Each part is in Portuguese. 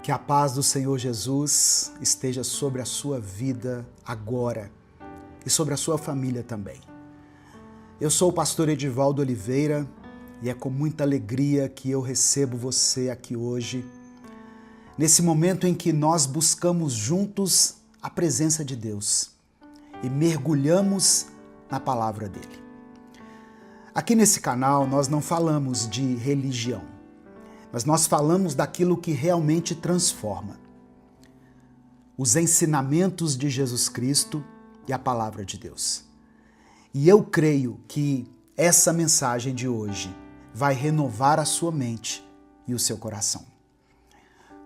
Que a paz do Senhor Jesus esteja sobre a sua vida agora e sobre a sua família também. Eu sou o pastor Edivaldo Oliveira e é com muita alegria que eu recebo você aqui hoje, nesse momento em que nós buscamos juntos a presença de Deus e mergulhamos na palavra dele. Aqui nesse canal nós não falamos de religião, mas nós falamos daquilo que realmente transforma. Os ensinamentos de Jesus Cristo e a palavra de Deus. E eu creio que essa mensagem de hoje vai renovar a sua mente e o seu coração.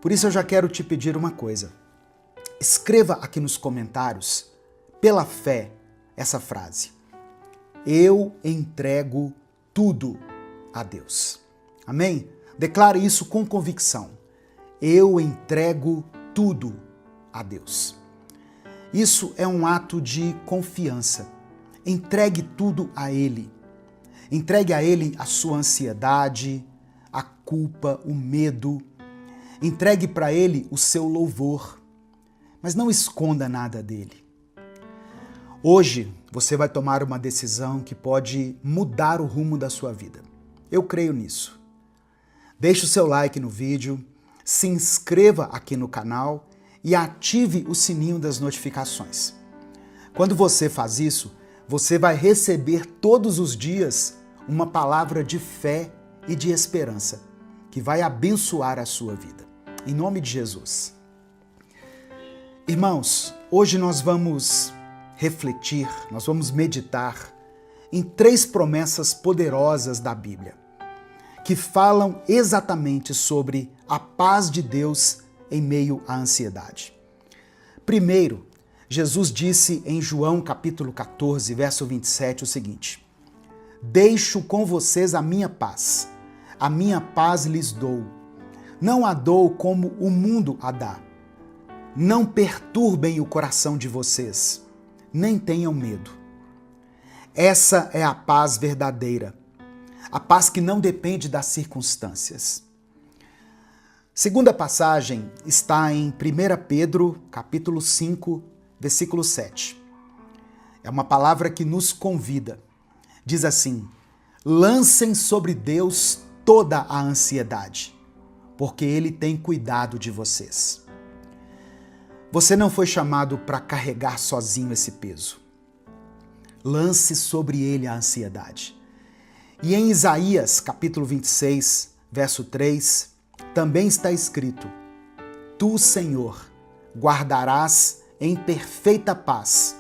Por isso eu já quero te pedir uma coisa. Escreva aqui nos comentários, pela fé, essa frase. Eu entrego tudo a Deus. Amém? Declare isso com convicção. Eu entrego tudo a Deus. Isso é um ato de confiança. Entregue tudo a Ele. Entregue a Ele a sua ansiedade, a culpa, o medo. Entregue para Ele o seu louvor. Mas não esconda nada dele. Hoje você vai tomar uma decisão que pode mudar o rumo da sua vida. Eu creio nisso. Deixe o seu like no vídeo, se inscreva aqui no canal e ative o sininho das notificações. Quando você faz isso, você vai receber todos os dias uma palavra de fé e de esperança que vai abençoar a sua vida. Em nome de Jesus. Irmãos, hoje nós vamos refletir, nós vamos meditar em 3 promessas poderosas da Bíblia, que falam exatamente sobre a paz de Deus em meio à ansiedade. Primeiro, Jesus disse em João capítulo 14, verso 27 o seguinte: Deixo com vocês a minha paz lhes dou. Não a dou como o mundo a dá. Não perturbem o coração de vocês, nem tenham medo. Essa é a paz verdadeira. A paz que não depende das circunstâncias. Segunda passagem está em 1 Pedro, capítulo 5, versículo 7. É uma palavra que nos convida. Diz assim: lancem sobre Deus toda a ansiedade, porque Ele tem cuidado de vocês. Você não foi chamado para carregar sozinho esse peso. Lance sobre Ele a ansiedade. E em Isaías, capítulo 26, verso 3, também está escrito: Tu, Senhor, guardarás em perfeita paz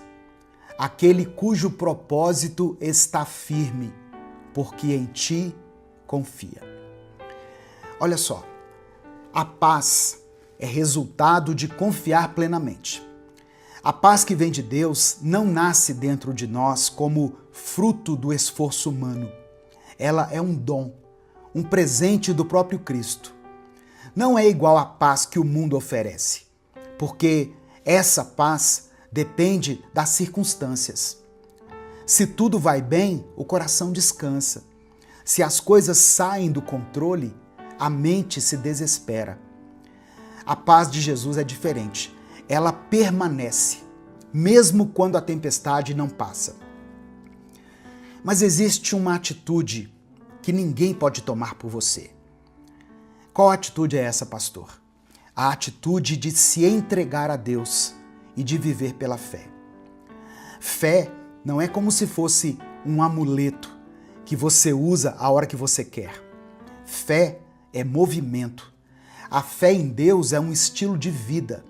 aquele cujo propósito está firme, porque em Ti confia. Olha só, a paz é resultado de confiar plenamente. A paz que vem de Deus não nasce dentro de nós como fruto do esforço humano. Ela é um dom, um presente do próprio Cristo. Não é igual à paz que o mundo oferece, porque essa paz depende das circunstâncias. Se tudo vai bem, o coração descansa. Se as coisas saem do controle, a mente se desespera. A paz de Jesus é diferente. Ela permanece, mesmo quando a tempestade não passa. Mas existe uma atitude que ninguém pode tomar por você. Qual atitude é essa, pastor? A atitude de se entregar a Deus e de viver pela fé. Fé não é como se fosse um amuleto que você usa a hora que você quer. Fé é movimento. A fé em Deus é um estilo de vida.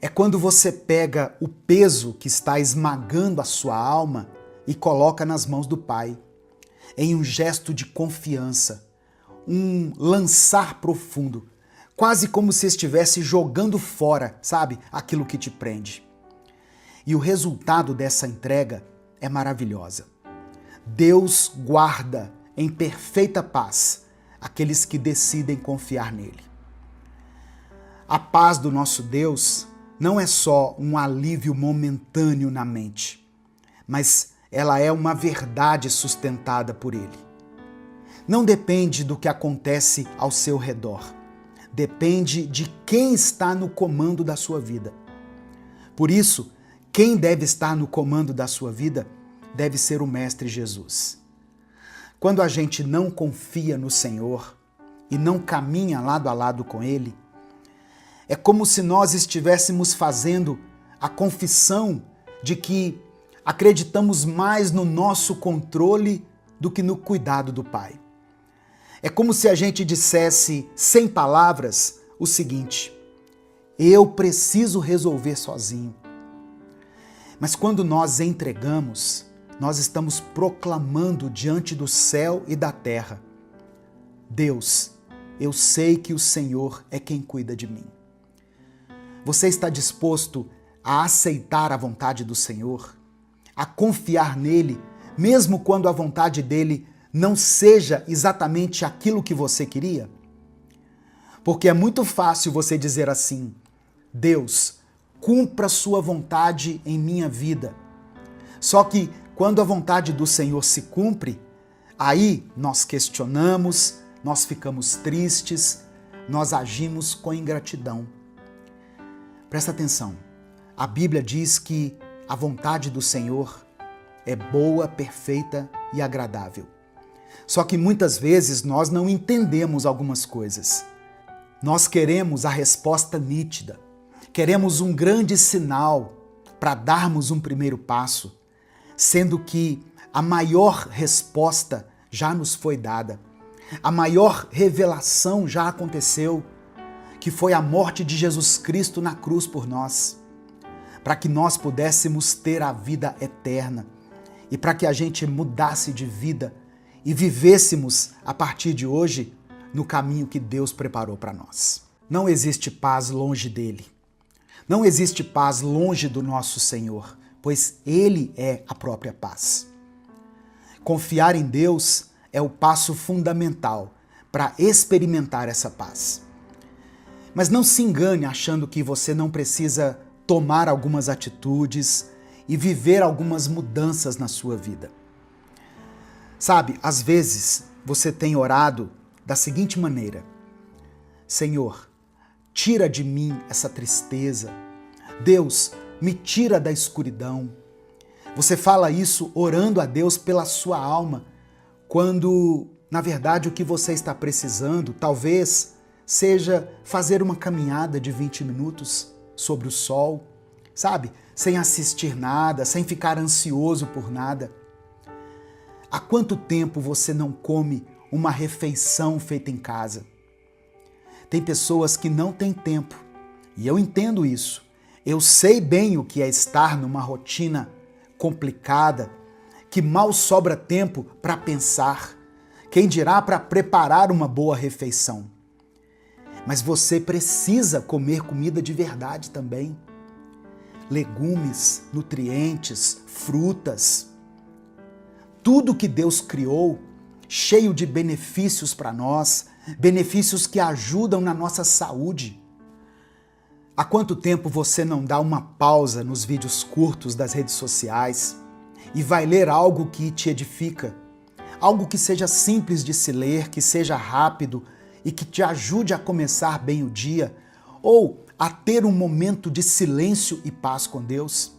É quando você pega o peso que está esmagando a sua alma e coloca nas mãos do Pai, em um gesto de confiança, um lançar profundo, quase como se estivesse jogando fora, sabe, aquilo que te prende. E o resultado dessa entrega é maravilhosa. Deus guarda em perfeita paz aqueles que decidem confiar nele. A paz do nosso Deus não é só um alívio momentâneo na mente, mas ela é uma verdade sustentada por Ele. Não depende do que acontece ao seu redor. depende de quem está no comando da sua vida. Por isso, quem deve estar no comando da sua vida deve ser o Mestre Jesus. Quando a gente não confia no Senhor e não caminha lado a lado com Ele, é como se nós estivéssemos fazendo a confissão de que acreditamos mais no nosso controle do que no cuidado do Pai. É como se a gente dissesse, sem palavras, o seguinte: eu preciso resolver sozinho. Mas quando nós entregamos, nós estamos proclamando diante do céu e da terra: Deus, eu sei que o Senhor é quem cuida de mim. Você está disposto a aceitar a vontade do Senhor, a confiar nele, mesmo quando a vontade dele não seja exatamente aquilo que você queria? Porque é muito fácil você dizer assim: Deus, cumpra sua vontade em minha vida. Só que quando a vontade do Senhor se cumpre, aí nós questionamos, nós ficamos tristes, nós agimos com ingratidão. Presta atenção, a Bíblia diz que a vontade do Senhor é boa, perfeita e agradável. Só que muitas vezes nós não entendemos algumas coisas. Nós queremos a resposta nítida, queremos um grande sinal para darmos um primeiro passo, sendo que a maior resposta já nos foi dada, a maior revelação já aconteceu, que foi a morte de Jesus Cristo na cruz por nós, para que nós pudéssemos ter a vida eterna e para que a gente mudasse de vida e vivêssemos a partir de hoje no caminho que Deus preparou para nós. Não existe paz longe dele. Não existe paz longe do nosso Senhor, pois Ele é a própria paz. Confiar em Deus é o passo fundamental para experimentar essa paz. Mas não se engane achando que você não precisa tomar algumas atitudes e viver algumas mudanças na sua vida. Sabe, às vezes você tem orado da seguinte maneira: Senhor, tira de mim essa tristeza. Deus, me tira da escuridão. Você fala isso orando a Deus pela sua alma, quando, na verdade, o que você está precisando talvez seja fazer uma caminhada de 20 minutos sobre o sol, sabe? Sem assistir nada, sem ficar ansioso por nada. Há quanto tempo você não come uma refeição feita em casa? Tem pessoas que não têm tempo, e eu entendo isso. Eu sei bem o que é estar numa rotina complicada, que mal sobra tempo para pensar, quem dirá para preparar uma boa refeição. Mas você precisa comer comida de verdade também. Legumes, nutrientes, frutas. Tudo que Deus criou, cheio de benefícios para nós, benefícios que ajudam na nossa saúde. Há quanto tempo você não dá uma pausa nos vídeos curtos das redes sociais e vai ler algo que te edifica? Algo que seja simples de se ler, que seja rápido e que te ajude a começar bem o dia ou a ter um momento de silêncio e paz com Deus?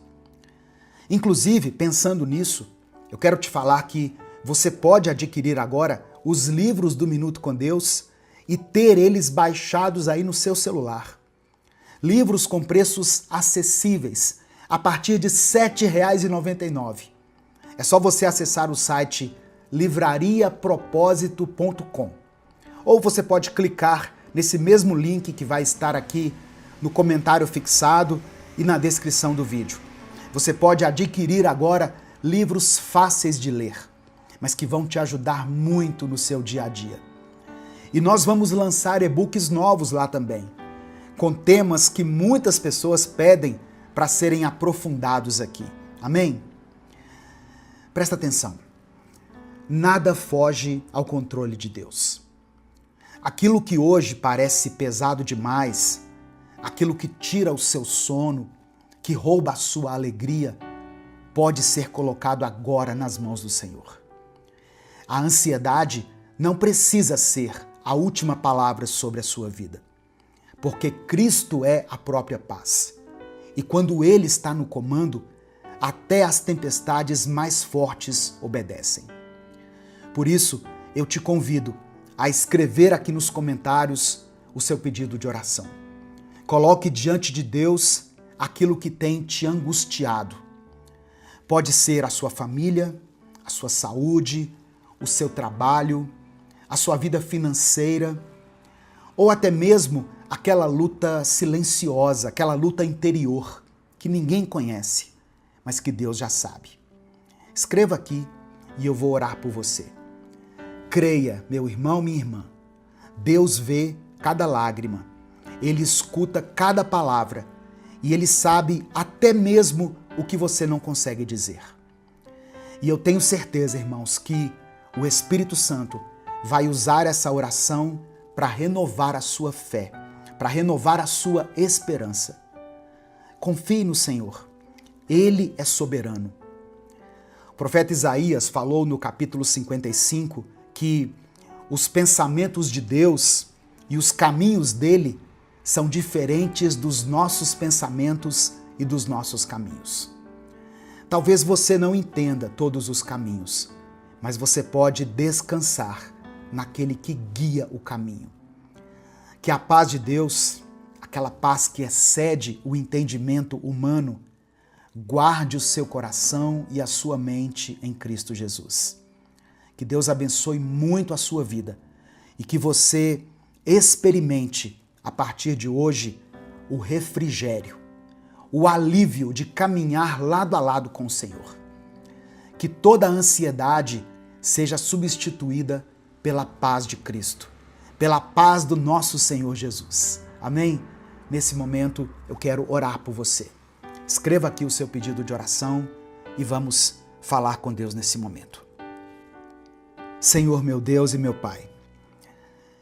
Inclusive, pensando nisso, eu quero te falar que você pode adquirir agora os livros do Minuto com Deus e ter eles baixados aí no seu celular. Livros com preços acessíveis, a partir de R$ 7,99. É só você acessar o site livrariapropósito.com. Ou você pode clicar nesse mesmo link que vai estar aqui no comentário fixado e na descrição do vídeo. Você pode adquirir agora livros fáceis de ler, mas que vão te ajudar muito no seu dia a dia. E nós vamos lançar e-books novos lá também, com temas que muitas pessoas pedem para serem aprofundados aqui. Amém? Presta atenção. Nada foge ao controle de Deus. Aquilo que hoje parece pesado demais, aquilo que tira o seu sono, que rouba a sua alegria, pode ser colocado agora nas mãos do Senhor. A ansiedade não precisa ser a última palavra sobre a sua vida. porque Cristo é a própria paz. E quando Ele está no comando, até as tempestades mais fortes obedecem. Por isso, eu te convido a escrever aqui nos comentários o seu pedido de oração. Coloque diante de Deus aquilo que tem te angustiado. Pode ser a sua família, a sua saúde, o seu trabalho, a sua vida financeira, ou até mesmo aquela luta silenciosa, aquela luta interior que ninguém conhece, mas que Deus já sabe. Escreva aqui e eu vou orar por você. Creia, meu irmão, minha irmã, Deus vê cada lágrima, Ele escuta cada palavra e Ele sabe até mesmo o que você não consegue dizer. E eu tenho certeza, irmãos, que o Espírito Santo vai usar essa oração para renovar a sua fé, para renovar a sua esperança. Confie no Senhor, Ele é soberano. O profeta Isaías falou no capítulo 55 que os pensamentos de Deus e os caminhos dele são diferentes dos nossos pensamentos e dos nossos caminhos. Talvez você não entenda todos os caminhos, mas você pode descansar naquele que guia o caminho. Que a paz de Deus, aquela paz que excede o entendimento humano, guarde o seu coração e a sua mente em Cristo Jesus. Que Deus abençoe muito a sua vida e que você experimente, a partir de hoje, o refrigério, o alívio de caminhar lado a lado com o Senhor. Que toda a ansiedade seja substituída pela paz de Cristo, pela paz do nosso Senhor Jesus. Amém? Nesse momento eu quero orar por você. Escreva aqui o seu pedido de oração e vamos falar com Deus nesse momento. Senhor, meu Deus e meu Pai,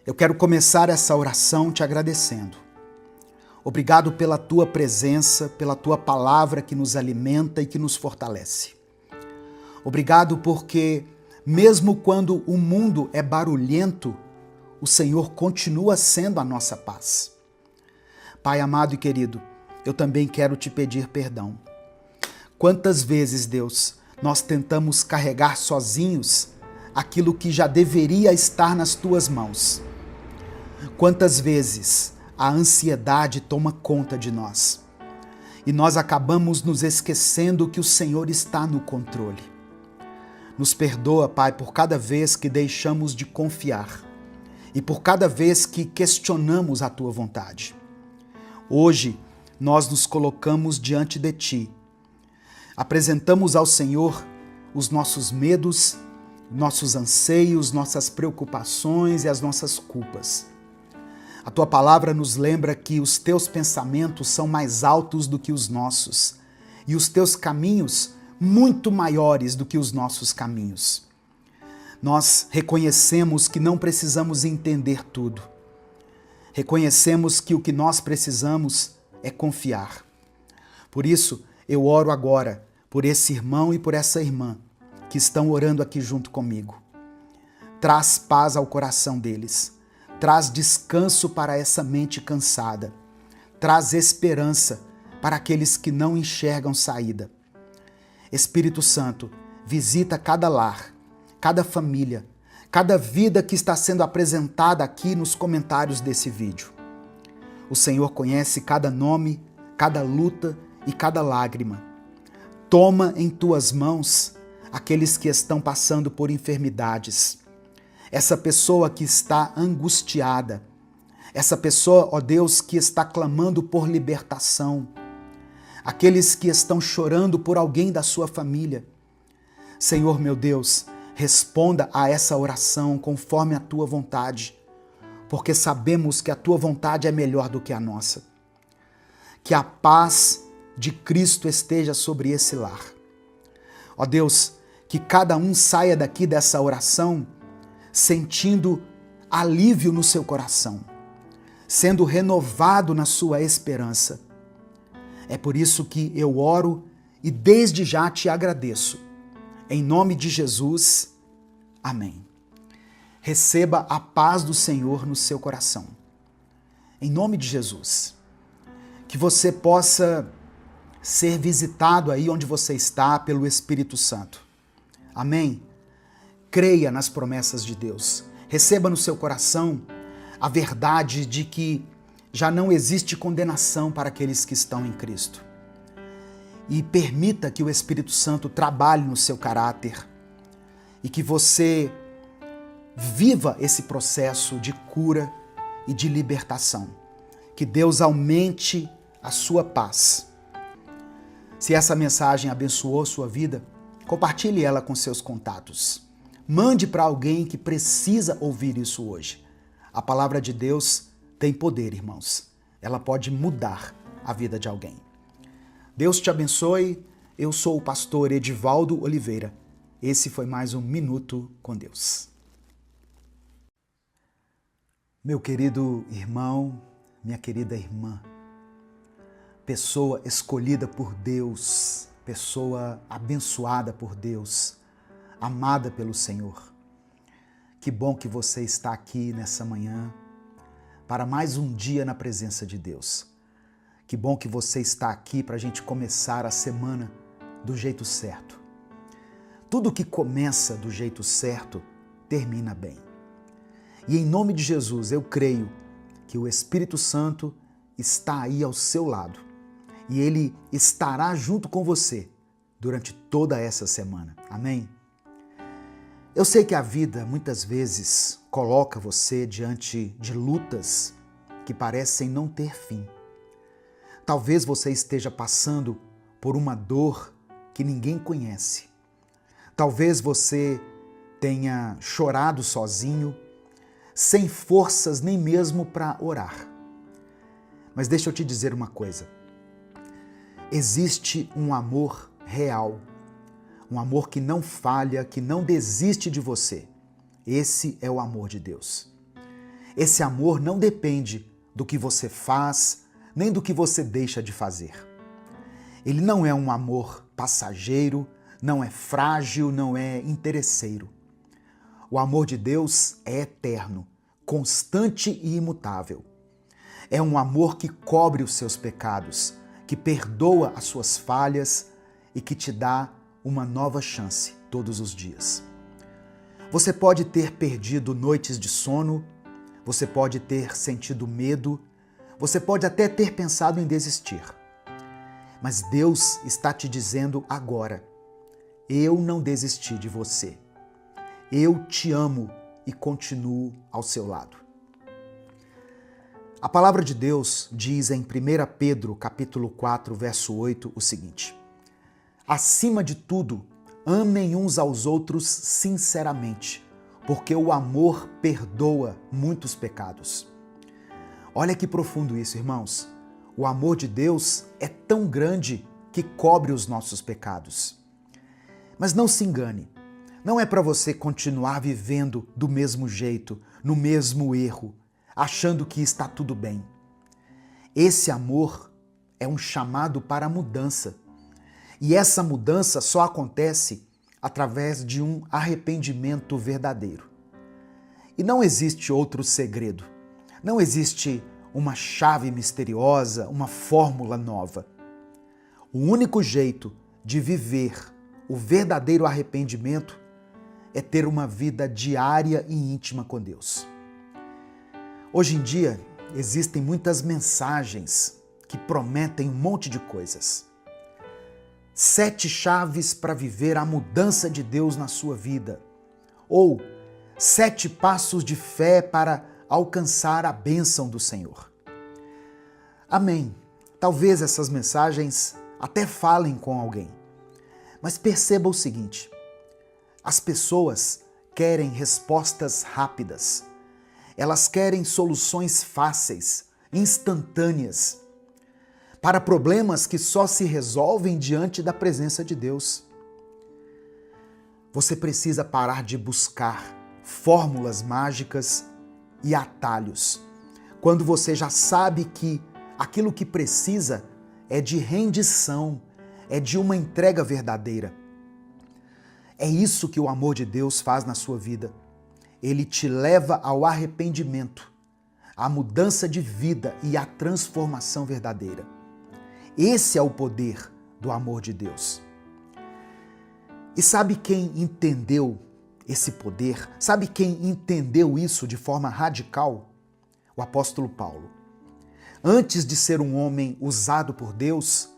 eu quero começar essa oração te agradecendo. Obrigado pela tua presença, pela tua palavra que nos alimenta e que nos fortalece. Obrigado porque, mesmo quando o mundo é barulhento, o Senhor continua sendo a nossa paz. Pai amado e querido, eu também quero te pedir perdão. Quantas vezes, Deus, nós tentamos carregar sozinhos aquilo que já deveria estar nas tuas mãos? Quantas vezes a ansiedade toma conta de nós e nós acabamos nos esquecendo que o Senhor está no controle? Nos perdoa, Pai, por cada vez que deixamos de confiar e por cada vez que questionamos a tua vontade. Hoje, nós nos colocamos diante de ti. Apresentamos ao Senhor os nossos medos, nossos anseios, nossas preocupações e as nossas culpas. A tua palavra nos lembra que os teus pensamentos são mais altos do que os nossos e os teus caminhos muito maiores do que os nossos caminhos. Nós reconhecemos que não precisamos entender tudo. Reconhecemos que o que nós precisamos é confiar. Por isso, eu oro agora por esse irmão e por essa irmã que estão orando aqui junto comigo. Traz paz ao coração deles. Traz descanso para essa mente cansada. Traz esperança para aqueles que não enxergam saída. Espírito Santo, visita cada lar, cada família, cada vida que está sendo apresentada aqui nos comentários desse vídeo. O Senhor conhece cada nome, cada luta e cada lágrima. Toma em tuas mãos aqueles que estão passando por enfermidades. Essa pessoa que está angustiada. Essa pessoa, ó Deus, que está clamando por libertação. Aqueles que estão chorando por alguém da sua família. Senhor, meu Deus, responda a essa oração conforme a tua vontade, porque sabemos que a tua vontade é melhor do que a nossa. Que a paz de Cristo esteja sobre esse lar. Ó Deus, que cada um saia daqui dessa oração sentindo alívio no seu coração, sendo renovado na sua esperança. É por isso que eu oro e desde já te agradeço. Em nome de Jesus, amém. Receba a paz do Senhor no seu coração. em nome de Jesus, que você possa ser visitado aí onde você está pelo Espírito Santo. Amém? Creia nas promessas de Deus. Receba no seu coração a verdade de que já não existe condenação para aqueles que estão em Cristo. E permita que o Espírito Santo trabalhe no seu caráter e que você viva esse processo de cura e de libertação. Que Deus aumente a sua paz. Se essa mensagem abençoou sua vida, compartilhe ela com seus contatos. Mande para alguém que precisa ouvir isso hoje. A palavra de Deus tem poder, irmãos. Ela pode mudar a vida de alguém. Deus te abençoe. Eu sou o pastor Edivaldo Oliveira. Esse foi mais um Minuto com Deus. Meu querido irmão, minha querida irmã, pessoa escolhida por Deus, pessoa abençoada por Deus, amada pelo Senhor. Que bom que você está aqui nessa manhã para mais um dia na presença de Deus. Que bom que você está aqui para a gente começar a semana do jeito certo. Tudo que começa do jeito certo termina bem. E em nome de Jesus eu creio que o Espírito Santo está aí ao seu lado e ele estará junto com você durante toda essa semana. Amém? Eu sei que a vida muitas vezes coloca você diante de lutas que parecem não ter fim. Talvez você esteja passando por uma dor que ninguém conhece. Talvez você tenha chorado sozinho, sem forças nem mesmo para orar. Mas deixa eu te dizer uma coisa. Existe um amor real, um amor que não falha, que não desiste de você. Esse é o amor de Deus. Esse amor não depende do que você faz, nem do que você deixa de fazer. Ele não é um amor passageiro, não é frágil, não é interesseiro. O amor de Deus é eterno, constante e imutável. É um amor que cobre os seus pecados, que perdoa as suas falhas e que te dá uma nova chance todos os dias. Você pode ter perdido noites de sono, você pode ter sentido medo, você pode até ter pensado em desistir. Mas Deus está te dizendo agora: eu não desisti de você. Eu te amo e continuo ao seu lado. A palavra de Deus diz em 1 Pedro, capítulo 4, verso 8, o seguinte: acima de tudo, amem uns aos outros sinceramente, porque o amor perdoa muitos pecados. Olha que profundo isso, irmãos. O amor de Deus é tão grande que cobre os nossos pecados. Mas não se engane, não é para você continuar vivendo do mesmo jeito, no mesmo erro, achando que está tudo bem. Esse amor é um chamado para a mudança. E essa mudança só acontece através de um arrependimento verdadeiro. E não existe outro segredo. Não existe uma chave misteriosa, uma fórmula nova. O único jeito de viver o verdadeiro arrependimento é ter uma vida diária e íntima com Deus. Hoje em dia, existem muitas mensagens que prometem um monte de coisas. 7 chaves para viver a mudança de Deus na sua vida. Ou 7 passos de fé para alcançar a bênção do Senhor. Amém. Talvez essas mensagens até falem com alguém. Mas perceba o seguinte: as pessoas querem respostas rápidas. Elas querem soluções fáceis, instantâneas, para problemas que só se resolvem diante da presença de Deus. Você precisa parar de buscar fórmulas mágicas e atalhos, quando você já sabe que aquilo que precisa é de rendição, é de uma entrega verdadeira. É isso que o amor de Deus faz na sua vida. Ele te leva ao arrependimento, a mudança de vida e a transformação verdadeira. Esse é o poder do amor de Deus. E sabe quem entendeu esse poder? Sabe quem entendeu isso de forma radical? O apóstolo Paulo. Antes de ser um homem usado por Deus,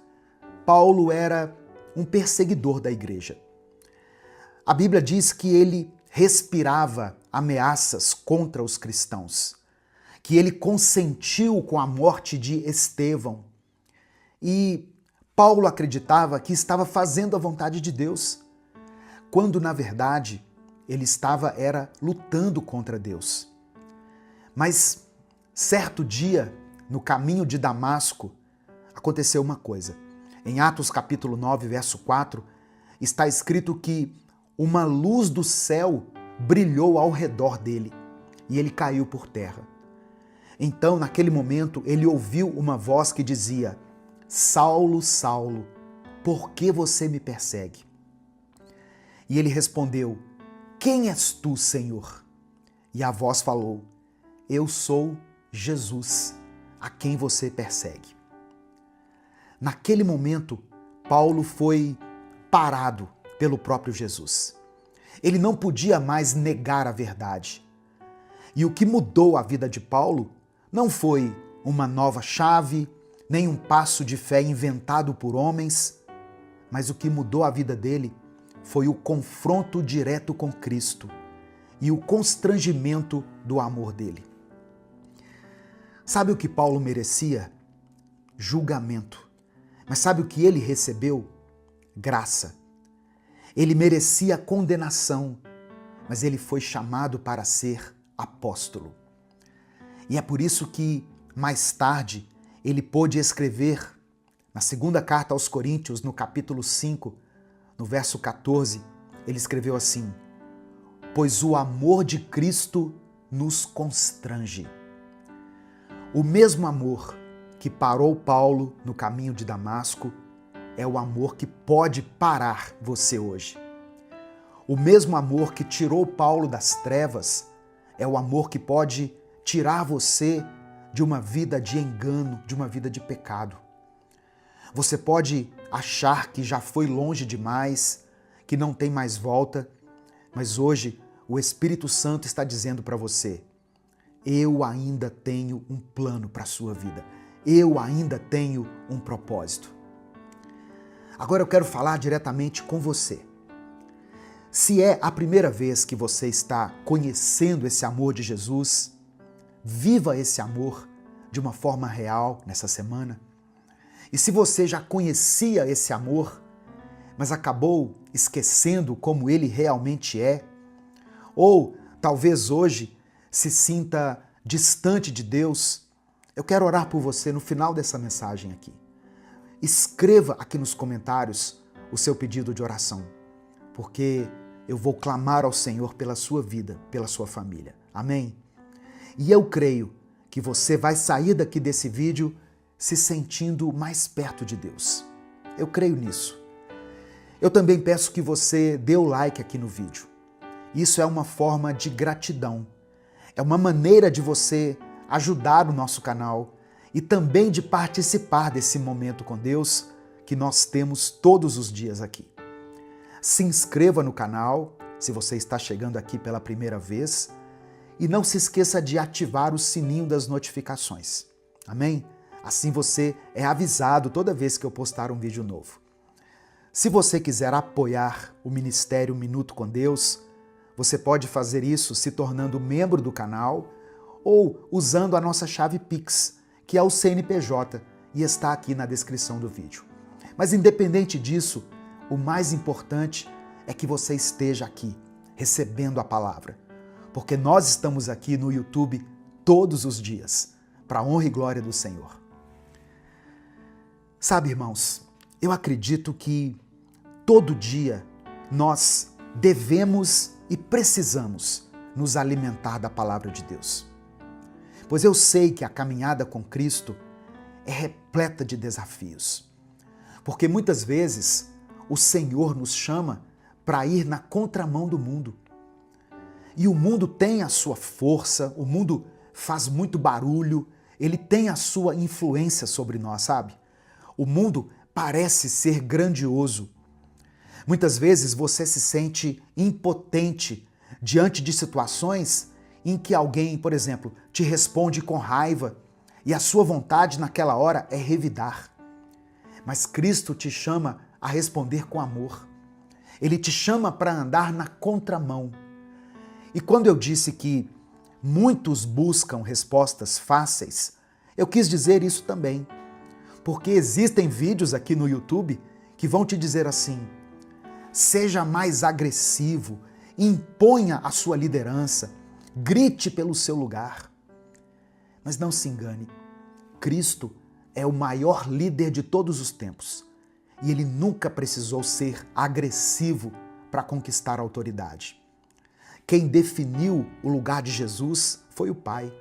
Paulo era um perseguidor da igreja. A Bíblia diz que ele respirava ameaças contra os cristãos, que ele consentiu com a morte de Estevão. E Paulo acreditava que estava fazendo a vontade de Deus, quando na verdade ele estava lutando contra Deus. Mas certo dia, no caminho de Damasco, aconteceu uma coisa. Em Atos capítulo 9, verso 4, está escrito que uma luz do céu brilhou ao redor dele e ele caiu por terra. Então, naquele momento, ele ouviu uma voz que dizia: Saulo, Saulo, por que você me persegue? E ele respondeu: Quem és tu, Senhor? E a voz falou: Eu sou Jesus, a quem você persegue. Naquele momento, Paulo foi parado pelo próprio Jesus. Ele não podia mais negar a verdade. E o que mudou a vida de Paulo não foi uma nova chave, nem um passo de fé inventado por homens, mas o que mudou a vida dele foi o confronto direto com Cristo e o constrangimento do amor dele. Sabe o que Paulo merecia? Julgamento. Mas sabe o que ele recebeu? Graça. Ele merecia condenação, mas ele foi chamado para ser apóstolo. E é por isso que, mais tarde, ele pôde escrever na segunda carta aos Coríntios, no capítulo 5, no verso 14, ele escreveu assim: Pois o amor de Cristo nos constrange. O mesmo amor que parou Paulo no caminho de Damasco é o amor que pode parar você hoje. O mesmo amor que tirou Paulo das trevas é o amor que pode tirar você de uma vida de engano, de uma vida de pecado. Você pode achar que já foi longe demais, que não tem mais volta, mas hoje o Espírito Santo está dizendo para você: eu ainda tenho um plano para a sua vida. Eu ainda tenho um propósito. Agora eu quero falar diretamente com você. Se é a primeira vez que você está conhecendo esse amor de Jesus, viva esse amor de uma forma real nessa semana. E se você já conhecia esse amor, mas acabou esquecendo como ele realmente é, ou talvez hoje se sinta distante de Deus, eu quero orar por você no final dessa mensagem aqui. Escreva aqui nos comentários o seu pedido de oração, porque eu vou clamar ao Senhor pela sua vida, pela sua família. Amém? E eu creio que você vai sair daqui desse vídeo se sentindo mais perto de Deus. Eu creio nisso. Eu também peço que você dê o like aqui no vídeo. Isso é uma forma de gratidão. É uma maneira de você ajudar o nosso canal e também de participar desse momento com Deus que nós temos todos os dias aqui. Se inscreva no canal, se você está chegando aqui pela primeira vez, e não se esqueça de ativar o sininho das notificações. Amém? Assim você é avisado toda vez que eu postar um vídeo novo. Se você quiser apoiar o Ministério Minuto com Deus, você pode fazer isso se tornando membro do canal ou usando a nossa chave Pix, que é o CNPJ, e está aqui na descrição do vídeo. Mas independente disso, o mais importante é que você esteja aqui, recebendo a palavra. Porque nós estamos aqui no YouTube todos os dias, para a honra e glória do Senhor. Sabe, irmãos, eu acredito que todo dia nós devemos e precisamos nos alimentar da palavra de Deus. Pois eu sei que a caminhada com Cristo é repleta de desafios. Porque muitas vezes o Senhor nos chama para ir na contramão do mundo. E o mundo tem a sua força, o mundo faz muito barulho, ele tem a sua influência sobre nós, sabe? O mundo parece ser grandioso. Muitas vezes você se sente impotente diante de situações em que alguém, por exemplo, te responde com raiva e a sua vontade naquela hora é revidar. Mas Cristo te chama a responder com amor. Ele te chama para andar na contramão. E quando eu disse que muitos buscam respostas fáceis, eu quis dizer isso também. Porque existem vídeos aqui no YouTube que vão te dizer assim: seja mais agressivo, imponha a sua liderança, grite pelo seu lugar. Mas não se engane, Cristo é o maior líder de todos os tempos e ele nunca precisou ser agressivo para conquistar a autoridade. Quem definiu o lugar de Jesus foi o Pai.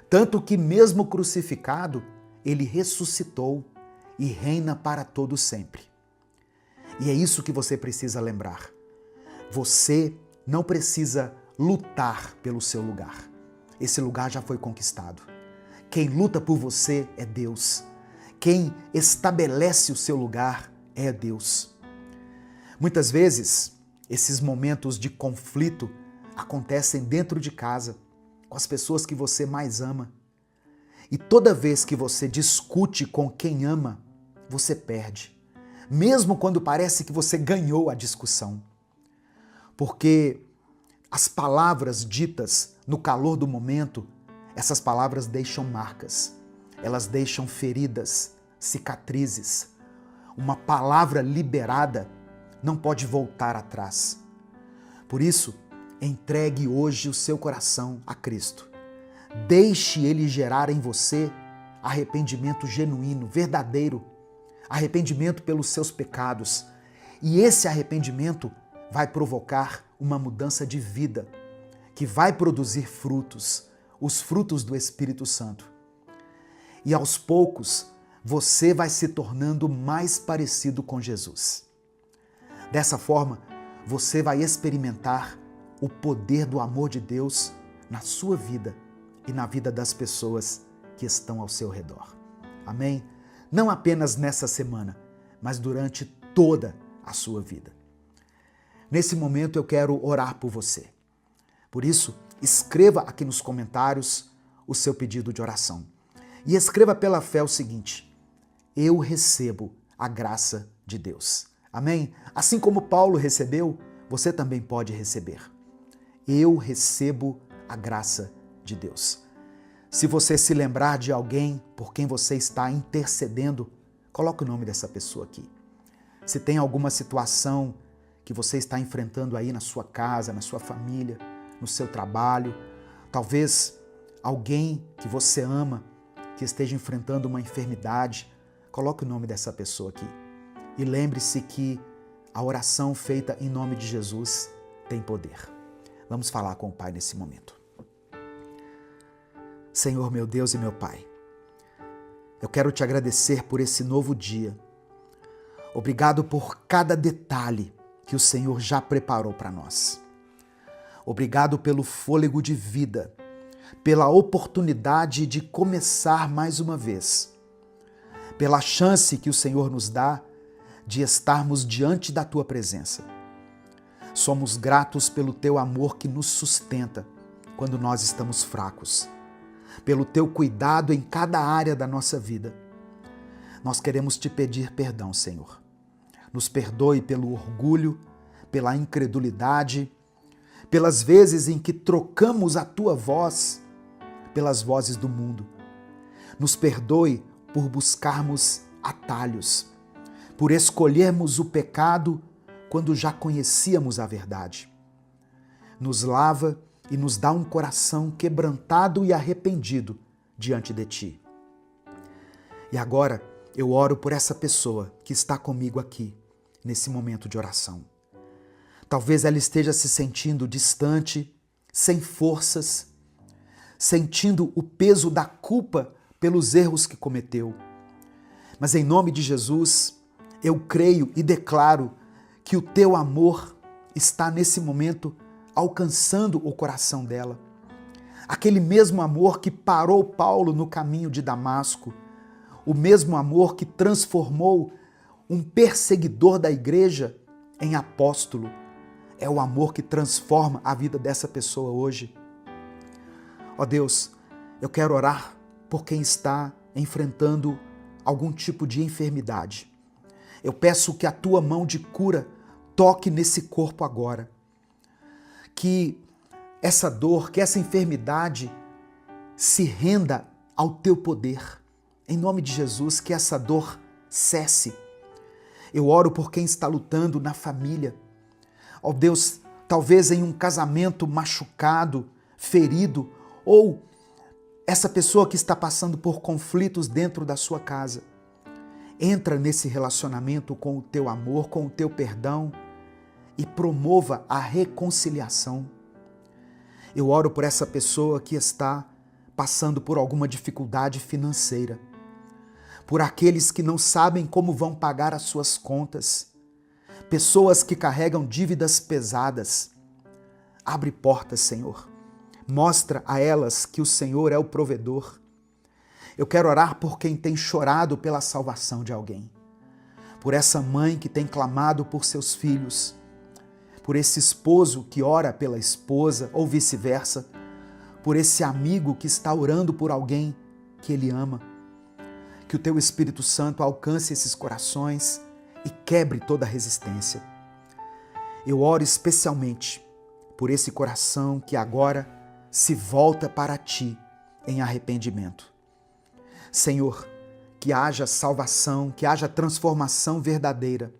Tanto que, mesmo crucificado, ele ressuscitou e reina para todo sempre. E é isso que você precisa lembrar. Você não precisa lutar pelo seu lugar. Esse lugar já foi conquistado. Quem luta por você é Deus. Quem estabelece o seu lugar é Deus. Muitas vezes, esses momentos de conflito acontecem dentro de casa, com as pessoas que você mais ama. E toda vez que você discute com quem ama, você perde. Mesmo quando parece que você ganhou a discussão. Porque as palavras ditas no calor do momento, essas palavras deixam marcas. Elas deixam feridas, cicatrizes. Uma palavra liberada não pode voltar atrás. Por isso, entregue hoje o seu coração a Cristo. Deixe Ele gerar em você arrependimento genuíno, verdadeiro, arrependimento pelos seus pecados. E esse arrependimento vai provocar uma mudança de vida, que vai produzir frutos, os frutos do Espírito Santo. E aos poucos, você vai se tornando mais parecido com Jesus. Dessa forma, você vai experimentar o poder do amor de Deus na sua vida e na vida das pessoas que estão ao seu redor. Amém? Não apenas nessa semana, mas durante toda a sua vida. Nesse momento eu quero orar por você. Por isso, escreva aqui nos comentários o seu pedido de oração. E escreva pela fé o seguinte: eu recebo a graça de Deus. Amém? Assim como Paulo recebeu, você também pode receber. Eu recebo a graça de Deus. Se você se lembrar de alguém por quem você está intercedendo, coloque o nome dessa pessoa aqui. Se tem alguma situação que você está enfrentando aí na sua casa, na sua família, no seu trabalho, talvez alguém que você ama, que esteja enfrentando uma enfermidade, coloque o nome dessa pessoa aqui. E lembre-se que a oração feita em nome de Jesus tem poder. Vamos falar com o Pai nesse momento. Senhor, meu Deus e meu Pai, eu quero te agradecer por esse novo dia. Obrigado por cada detalhe que o Senhor já preparou para nós. Obrigado pelo fôlego de vida, pela oportunidade de começar mais uma vez, pela chance que o Senhor nos dá de estarmos diante da Tua presença. Somos gratos pelo Teu amor que nos sustenta quando nós estamos fracos, pelo Teu cuidado em cada área da nossa vida. Nós queremos te pedir perdão, Senhor. Nos perdoe pelo orgulho, pela incredulidade, pelas vezes em que trocamos a Tua voz pelas vozes do mundo. Nos perdoe por buscarmos atalhos, por escolhermos o pecado quando já conhecíamos a verdade. Nos lava e nos dá um coração quebrantado e arrependido diante de Ti. E agora eu oro por essa pessoa que está comigo aqui, nesse momento de oração. Talvez ela esteja se sentindo distante, sem forças, sentindo o peso da culpa pelos erros que cometeu. Mas em nome de Jesus, eu creio e declaro que o Teu amor está nesse momento alcançando o coração dela. Aquele mesmo amor que parou Paulo no caminho de Damasco, o mesmo amor que transformou um perseguidor da igreja em apóstolo, é o amor que transforma a vida dessa pessoa hoje. Ó Deus, eu quero orar por quem está enfrentando algum tipo de enfermidade. Eu peço que a tua mão de cura toque nesse corpo agora. Que essa dor, que essa enfermidade se renda ao teu poder. Em nome de Jesus, que essa dor cesse. Eu oro por quem está lutando na família. Ó Deus, talvez em um casamento machucado, ferido, ou essa pessoa que está passando por conflitos dentro da sua casa. Entra nesse relacionamento com o teu amor, com o teu perdão e promova a reconciliação. Eu oro por essa pessoa que está passando por alguma dificuldade financeira, por aqueles que não sabem como vão pagar as suas contas, pessoas que carregam dívidas pesadas. Abre portas, Senhor. Mostra a elas que o Senhor é o provedor. Eu quero orar por quem tem chorado pela salvação de alguém, por essa mãe que tem clamado por seus filhos, por esse esposo que ora pela esposa ou vice-versa, por esse amigo que está orando por alguém que ele ama. Que o teu Espírito Santo alcance esses corações e quebre toda a resistência. Eu oro especialmente por esse coração que agora se volta para ti em arrependimento. Senhor, que haja salvação, que haja transformação verdadeira,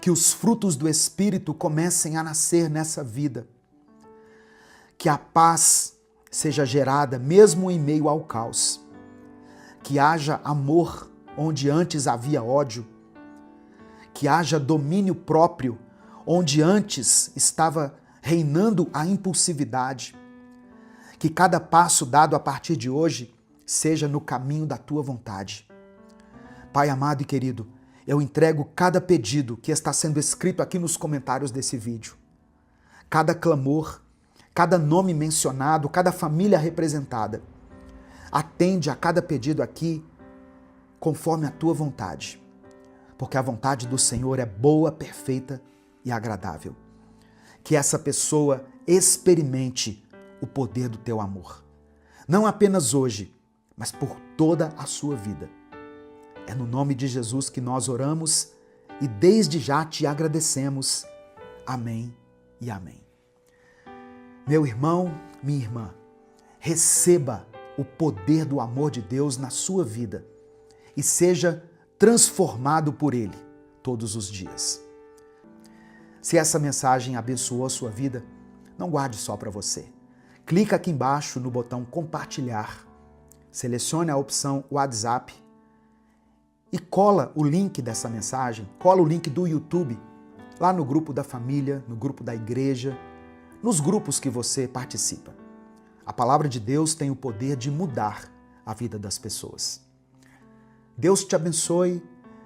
que os frutos do Espírito comecem a nascer nessa vida, que a paz seja gerada mesmo em meio ao caos, que haja amor onde antes havia ódio, que haja domínio próprio onde antes estava reinando a impulsividade, que cada passo dado a partir de hoje seja no caminho da tua vontade. Pai amado e querido, eu entrego cada pedido que está sendo escrito aqui nos comentários desse vídeo. Cada clamor, cada nome mencionado, cada família representada. Atende a cada pedido aqui conforme a tua vontade, porque a vontade do Senhor é boa, perfeita e agradável. Que essa pessoa experimente o poder do teu amor. Não apenas hoje, mas por toda a sua vida. É no nome de Jesus que nós oramos e desde já te agradecemos. Amém e amém. Meu irmão, minha irmã, receba o poder do amor de Deus na sua vida e seja transformado por Ele todos os dias. Se essa mensagem abençoou a sua vida, não guarde só para você. Clica aqui embaixo no botão compartilhar, selecione a opção WhatsApp e cola o link dessa mensagem, cola o link do YouTube lá no grupo da família, no grupo da igreja, nos grupos que você participa. A palavra de Deus tem o poder de mudar a vida das pessoas. Deus te abençoe.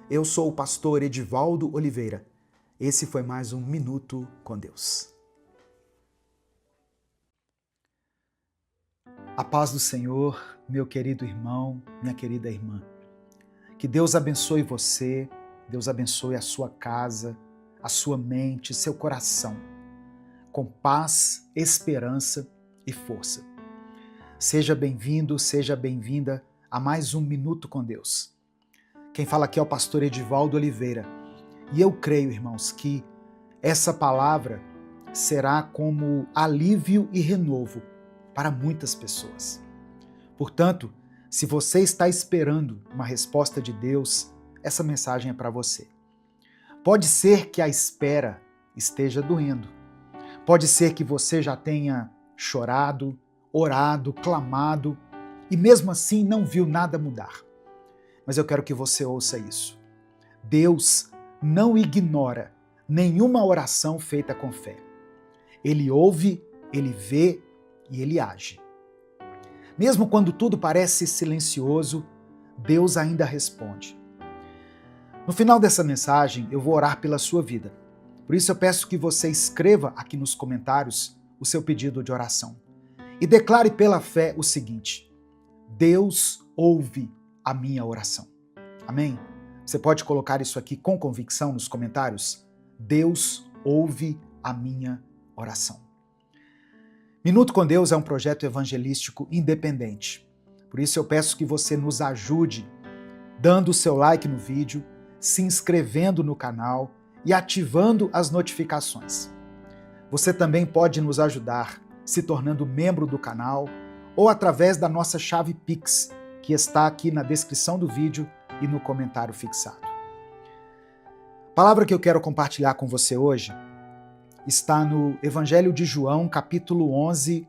Eu sou o pastor Edivaldo Oliveira. Esse foi mais um Minuto com Deus. A paz do Senhor, meu querido irmão, minha querida irmã. Que Deus abençoe você, Deus abençoe a sua casa, a sua mente, seu coração, com paz, esperança e força. Seja bem-vindo, seja bem-vinda a mais um Minuto com Deus. Quem fala aqui é o pastor Edivaldo Oliveira. E eu creio, irmãos, que essa palavra será como alívio e renovo para muitas pessoas. Portanto, se você está esperando uma resposta de Deus, essa mensagem é para você. Pode ser que a espera esteja doendo. Pode ser que você já tenha chorado, orado, clamado e mesmo assim não viu nada mudar. Mas eu quero que você ouça isso. Deus não ignora nenhuma oração feita com fé. Ele ouve, ele vê e ele age. Mesmo quando tudo parece silencioso, Deus ainda responde. No final dessa mensagem, eu vou orar pela sua vida. Por isso eu peço que você escreva aqui nos comentários o seu pedido de oração. e declare pela fé o seguinte: Deus ouve a minha oração. Amém? Você pode colocar isso aqui com convicção nos comentários? Deus ouve a minha oração. Minuto com Deus é um projeto evangelístico independente. Por isso eu peço que você nos ajude dando o seu like no vídeo, se inscrevendo no canal e ativando as notificações. Você também pode nos ajudar se tornando membro do canal ou através da nossa chave Pix, que está aqui na descrição do vídeo e no comentário fixado. A palavra que eu quero compartilhar com você hoje está no Evangelho de João, capítulo 11,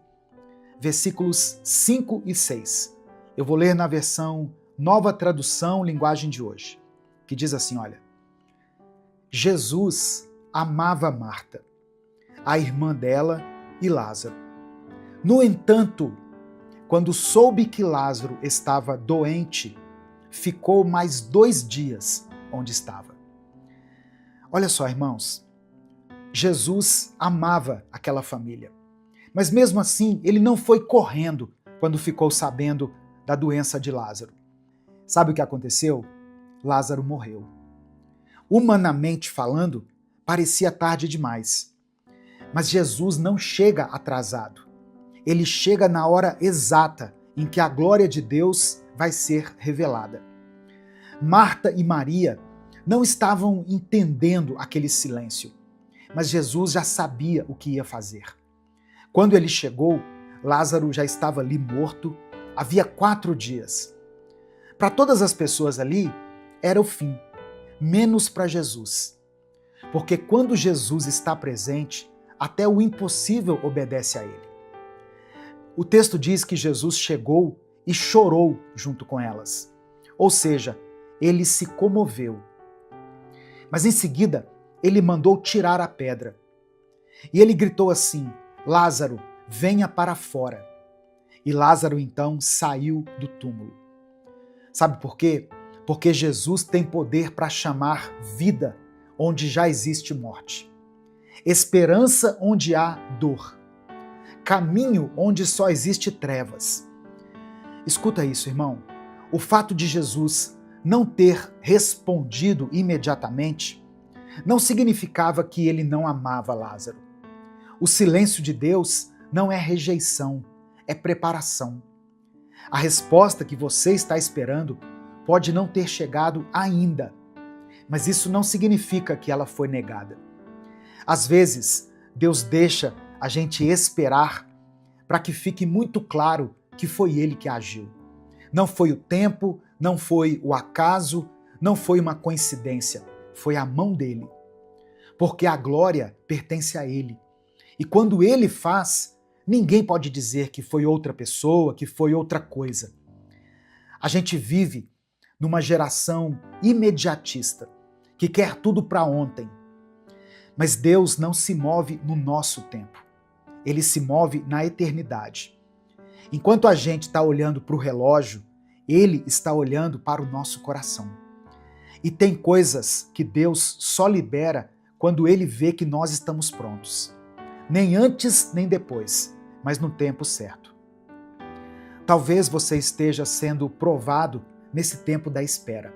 versículos 5 e 6. Eu vou ler na versão Nova Tradução, linguagem de hoje, que diz assim, olha: Jesus amava Marta, a irmã dela e Lázaro. No entanto, quando soube que Lázaro estava doente, ficou mais 2 dias onde estava. Olha só, irmãos, Jesus amava aquela família, mas mesmo assim ele não foi correndo quando ficou sabendo da doença de Lázaro. Sabe o que aconteceu? Lázaro morreu. Humanamente falando, parecia tarde demais. Mas Jesus não chega atrasado. Ele chega na hora exata em que a glória de Deus vai ser revelada. Marta e Maria não estavam entendendo aquele silêncio, mas Jesus já sabia o que ia fazer. Quando ele chegou, Lázaro já estava ali morto, havia 4 dias. Para todas as pessoas ali, era o fim, menos para Jesus. Porque quando Jesus está presente, até o impossível obedece a ele. O texto diz que Jesus chegou e chorou junto com elas. Ou seja, ele se comoveu. Mas em seguida, ele mandou tirar a pedra. E ele gritou assim: Lázaro, venha para fora. E Lázaro então saiu do túmulo. Sabe por quê? Porque Jesus tem poder para chamar vida onde já existe morte, esperança onde há dor, caminho onde só existe trevas. Escuta isso, irmão. O fato de Jesus não ter respondido imediatamente não significava que ele não amava Lázaro. O silêncio de Deus não é rejeição, é preparação. A resposta que você está esperando pode não ter chegado ainda, mas isso não significa que ela foi negada. Às vezes, Deus deixa a gente esperar para que fique muito claro que foi Ele que agiu. Não foi o tempo, não foi o acaso, não foi uma coincidência, foi a mão dele. Porque a glória pertence a Ele. E quando Ele faz, ninguém pode dizer que foi outra pessoa, que foi outra coisa. A gente vive numa geração imediatista, que quer tudo para ontem. Mas Deus não se move no nosso tempo. Ele se move na eternidade. Enquanto a gente está olhando para o relógio, Ele está olhando para o nosso coração. E tem coisas que Deus só libera quando Ele vê que nós estamos prontos. Nem antes, nem depois, mas no tempo certo. Talvez você esteja sendo provado nesse tempo da espera.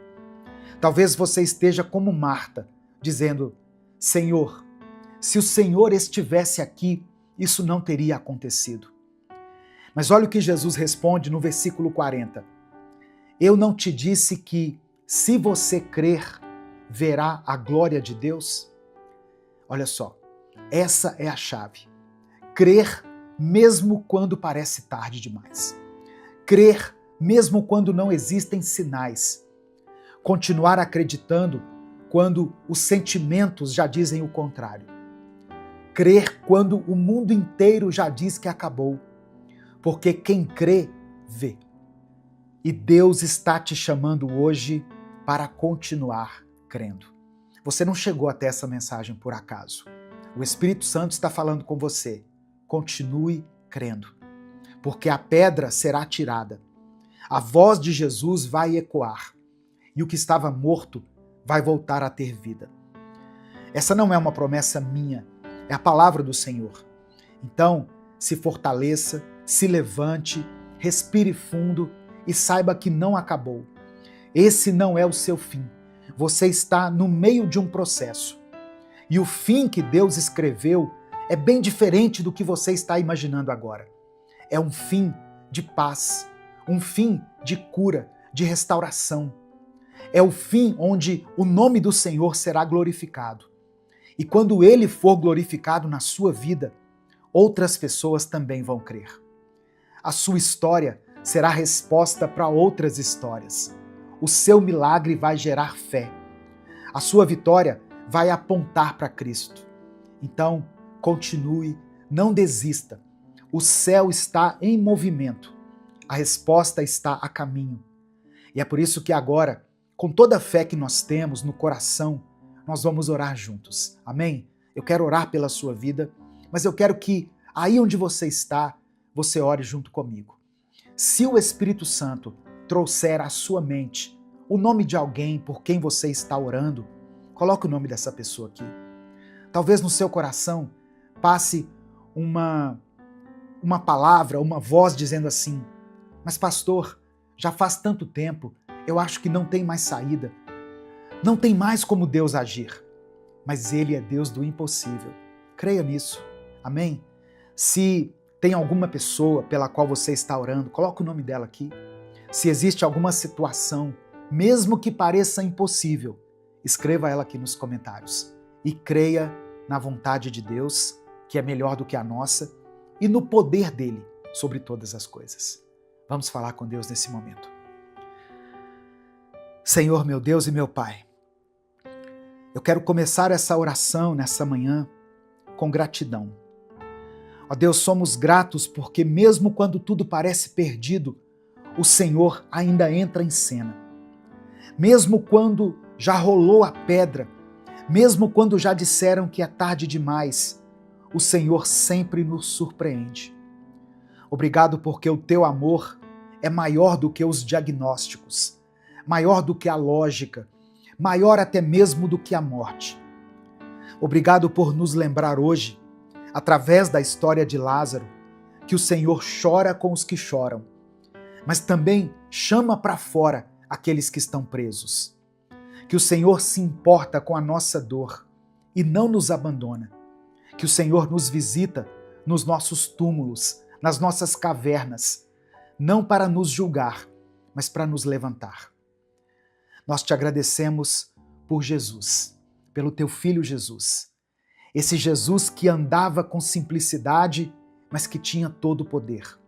Talvez você esteja como Marta, dizendo: Senhor, se o Senhor estivesse aqui, isso não teria acontecido. Mas olha o que Jesus responde no versículo 40. Eu não te disse que, se você crer, verá a glória de Deus? Olha só, essa é a chave. Crer mesmo quando parece tarde demais. Crer mesmo quando não existem sinais. Continuar acreditando quando os sentimentos já dizem o contrário. Crer quando o mundo inteiro já diz que acabou. Porque quem crê, vê. E Deus está te chamando hoje para continuar crendo. Você não chegou até essa mensagem por acaso. O Espírito Santo está falando com você. Continue crendo. Porque a pedra será tirada. A voz de Jesus vai ecoar. E o que estava morto vai voltar a ter vida. Essa não é uma promessa minha, é a palavra do Senhor. Então, se fortaleça, se levante, respire fundo e saiba que não acabou. Esse não é o seu fim. Você está no meio de um processo. E o fim que Deus escreveu é bem diferente do que você está imaginando agora. É um fim de paz, um fim de cura, de restauração. É o fim onde o nome do Senhor será glorificado. E quando ele for glorificado na sua vida, outras pessoas também vão crer. A sua história será resposta para outras histórias. O seu milagre vai gerar fé. A sua vitória vai apontar para Cristo. Então, continue, não desista. O céu está em movimento. A resposta está a caminho. E é por isso que agora, com toda a fé que nós temos no coração, nós vamos orar juntos. Amém? Eu quero orar pela sua vida, mas eu quero que aí onde você está, você ore junto comigo. Se o Espírito Santo trouxer à sua mente o nome de alguém por quem você está orando, coloque o nome dessa pessoa aqui. Talvez no seu coração passe uma palavra, uma voz dizendo assim: mas pastor, já faz tanto tempo, eu acho que não tem mais saída. Não tem mais como Deus agir. Mas Ele é Deus do impossível. Creia nisso. Amém? Se tem alguma pessoa pela qual você está orando, coloque o nome dela aqui. Se existe alguma situação, mesmo que pareça impossível, escreva ela aqui nos comentários. E creia na vontade de Deus, que é melhor do que a nossa, e no poder dele sobre todas as coisas. Vamos falar com Deus nesse momento. Senhor, meu Deus e meu Pai, eu quero começar essa oração nessa manhã com gratidão. Ó Deus, somos gratos porque mesmo quando tudo parece perdido, o Senhor ainda entra em cena. Mesmo quando já rolou a pedra, mesmo quando já disseram que é tarde demais, o Senhor sempre nos surpreende. Obrigado porque o teu amor é maior do que os diagnósticos, maior do que a lógica, maior até mesmo do que a morte. Obrigado por nos lembrar hoje, através da história de Lázaro, que o Senhor chora com os que choram, mas também chama para fora aqueles que estão presos. Que o Senhor se importa com a nossa dor e não nos abandona. Que o Senhor nos visita nos nossos túmulos, nas nossas cavernas, não para nos julgar, mas para nos levantar. Nós te agradecemos por Jesus, pelo teu Filho Jesus. Esse Jesus que andava com simplicidade, mas que tinha todo o poder.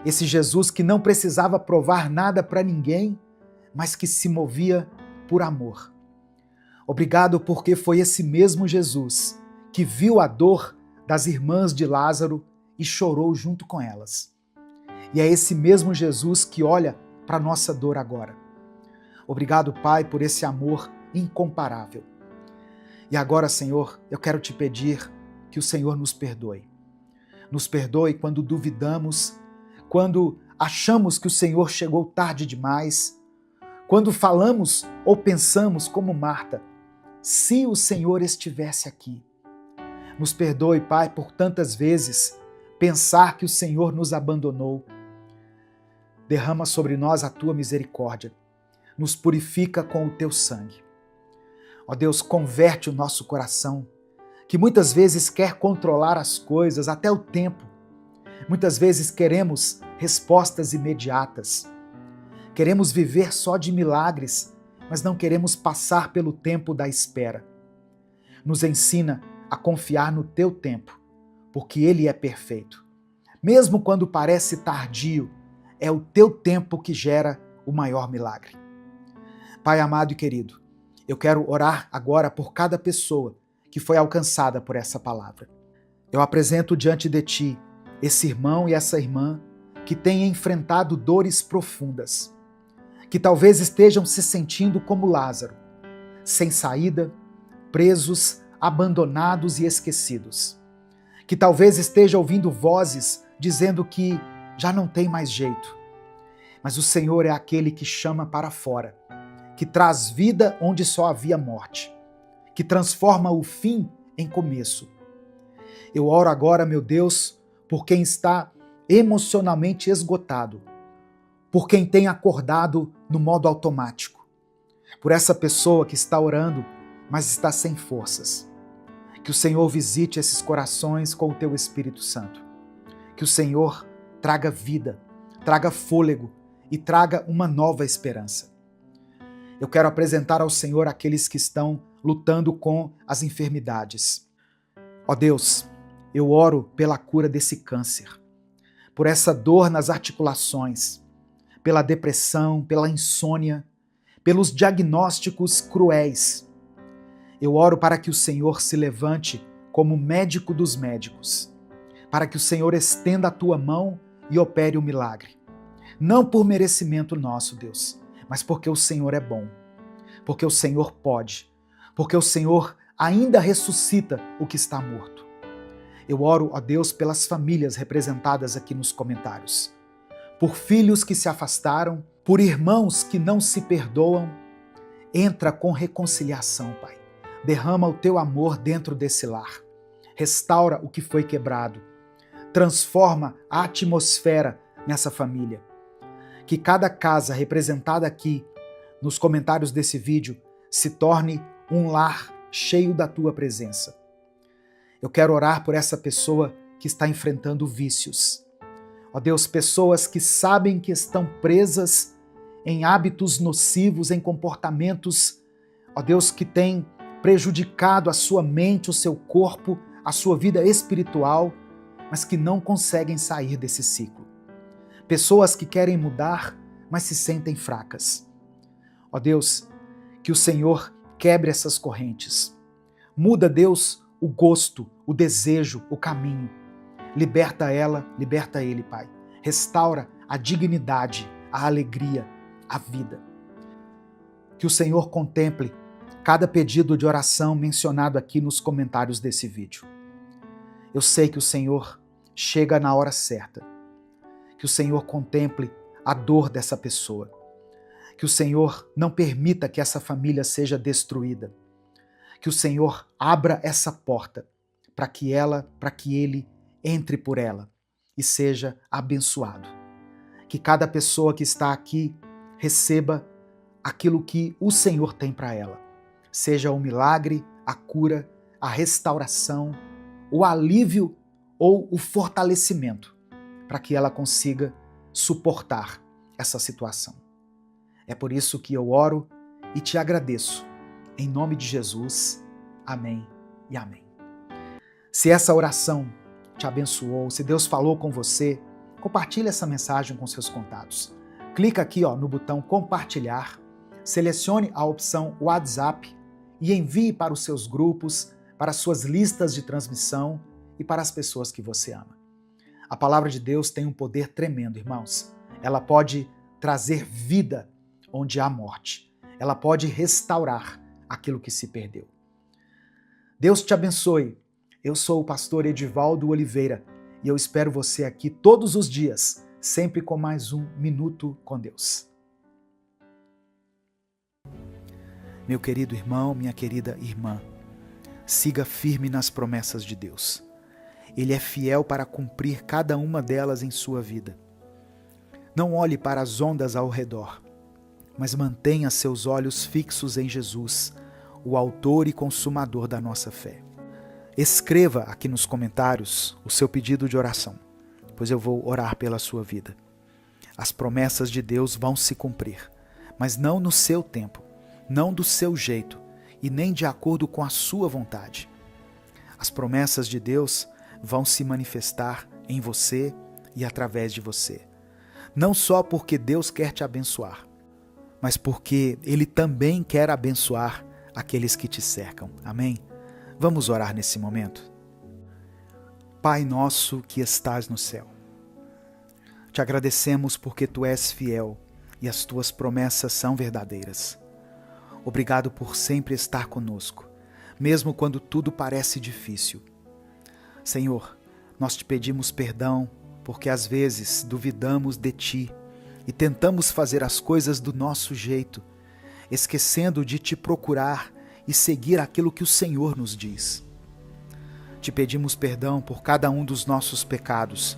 Esse Jesus que não precisava provar nada para ninguém, mas que se movia por amor. Obrigado porque foi esse mesmo Jesus que viu a dor das irmãs de Lázaro e chorou junto com elas. E é esse mesmo Jesus que olha para a nossa dor agora. Obrigado, Pai, por esse amor incomparável. E agora, Senhor, eu quero te pedir que o Senhor nos perdoe. Nos perdoe quando duvidamos, quando achamos que o Senhor chegou tarde demais, quando falamos ou pensamos como Marta, se o Senhor estivesse aqui. Nos perdoe, Pai, por tantas vezes pensar que o Senhor nos abandonou. Derrama sobre nós a tua misericórdia. Nos purifica com o teu sangue. Ó Deus, converte o nosso coração, que muitas vezes quer controlar as coisas, até o tempo. Muitas vezes queremos respostas imediatas. Queremos viver só de milagres, mas não queremos passar pelo tempo da espera. Nos ensina a confiar no teu tempo, porque ele é perfeito. Mesmo quando parece tardio, é o teu tempo que gera o maior milagre. Pai amado e querido, eu quero orar agora por cada pessoa que foi alcançada por essa palavra. Eu apresento diante de ti esse irmão e essa irmã que têm enfrentado dores profundas, que talvez estejam se sentindo como Lázaro, sem saída, presos, abandonados e esquecidos, que talvez esteja ouvindo vozes dizendo que já não tem mais jeito. Mas o Senhor é aquele que chama para fora, que traz vida onde só havia morte, que transforma o fim em começo. Eu oro agora, meu Deus, por quem está emocionalmente esgotado, por quem tem acordado no modo automático, por essa pessoa que está orando, mas está sem forças. Que o Senhor visite esses corações com o teu Espírito Santo. Que o Senhor traga vida, traga fôlego e traga uma nova esperança. Eu quero apresentar ao Senhor aqueles que estão lutando com as enfermidades. Ó Deus, eu oro pela cura desse câncer, por essa dor nas articulações, pela depressão, pela insônia, pelos diagnósticos cruéis. Eu oro para que o Senhor se levante como médico dos médicos, para que o Senhor estenda a tua mão e opere o milagre. Não por merecimento nosso, Deus, mas porque o Senhor é bom, porque o Senhor pode, porque o Senhor ainda ressuscita o que está morto. Eu oro, ó Deus, pelas famílias representadas aqui nos comentários, por filhos que se afastaram, por irmãos que não se perdoam. Entra com reconciliação, Pai. Derrama o teu amor dentro desse lar. Restaura o que foi quebrado. Transforma a atmosfera nessa família. Que cada casa representada aqui nos comentários desse vídeo se torne um lar cheio da tua presença. Eu quero orar por essa pessoa que está enfrentando vícios. Ó Deus, pessoas que sabem que estão presas em hábitos nocivos, em comportamentos, ó Deus, que têm prejudicado a sua mente, o seu corpo, a sua vida espiritual, mas que não conseguem sair desse ciclo. Pessoas que querem mudar, mas se sentem fracas. Ó Deus, que o Senhor quebre essas correntes. Muda, Deus, o gosto, o desejo, o caminho. Liberta ela, liberta ele, Pai. Restaura a dignidade, a alegria, a vida. Que o Senhor contemple cada pedido de oração mencionado aqui nos comentários desse vídeo. Eu sei que o Senhor chega na hora certa. Que o Senhor contemple a dor dessa pessoa. Que o Senhor não permita que essa família seja destruída. Que o Senhor abra essa porta para que ele entre por ela e seja abençoado. Que cada pessoa que está aqui receba aquilo que o Senhor tem para ela. Seja o milagre, a cura, a restauração, o alívio ou o fortalecimento, para que ela consiga suportar essa situação. É por isso que eu oro e te agradeço. Em nome de Jesus, amém e amém. Se essa oração te abençoou, se Deus falou com você, compartilhe essa mensagem com seus contatos. Clica aqui no botão compartilhar, selecione a opção WhatsApp e envie para os seus grupos, para as suas listas de transmissão e para as pessoas que você ama. A palavra de Deus tem um poder tremendo, irmãos. Ela pode trazer vida onde há morte. Ela pode restaurar aquilo que se perdeu. Deus te abençoe. Eu sou o pastor Edivaldo Oliveira e eu espero você aqui todos os dias, sempre com mais um Minuto com Deus. Meu querido irmão, minha querida irmã, siga firme nas promessas de Deus. Ele é fiel para cumprir cada uma delas em sua vida. Não olhe para as ondas ao redor, mas mantenha seus olhos fixos em Jesus, o autor e consumador da nossa fé. Escreva aqui nos comentários o seu pedido de oração, pois eu vou orar pela sua vida. As promessas de Deus vão se cumprir, mas não no seu tempo, não do seu jeito e nem de acordo com a sua vontade. As promessas de Deus vão se manifestar em você e através de você. Não só porque Deus quer te abençoar, mas porque Ele também quer abençoar aqueles que te cercam. Amém? Vamos orar nesse momento? Pai nosso que estás no céu, te agradecemos porque Tu és fiel e as Tuas promessas são verdadeiras. Obrigado por sempre estar conosco, mesmo quando tudo parece difícil. Senhor, nós te pedimos perdão porque às vezes duvidamos de Ti e tentamos fazer as coisas do nosso jeito, esquecendo de Te procurar e seguir aquilo que o Senhor nos diz. Te pedimos perdão por cada um dos nossos pecados,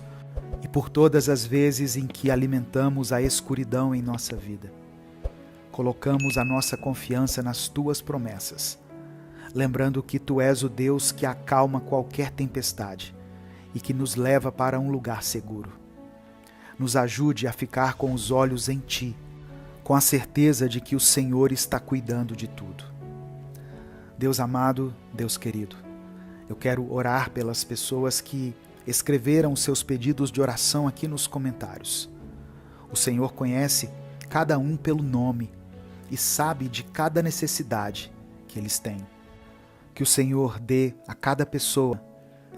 e por todas as vezes em que alimentamos a escuridão em nossa vida. Colocamos a nossa confiança nas Tuas promessas, lembrando que Tu és o Deus que acalma qualquer tempestade e que nos leva para um lugar seguro. Nos ajude a ficar com os olhos em Ti, com a certeza de que o Senhor está cuidando de tudo. Deus amado, Deus querido, eu quero orar pelas pessoas que escreveram seus pedidos de oração aqui nos comentários. O Senhor conhece cada um pelo nome e sabe de cada necessidade que eles têm. Que o Senhor dê a cada pessoa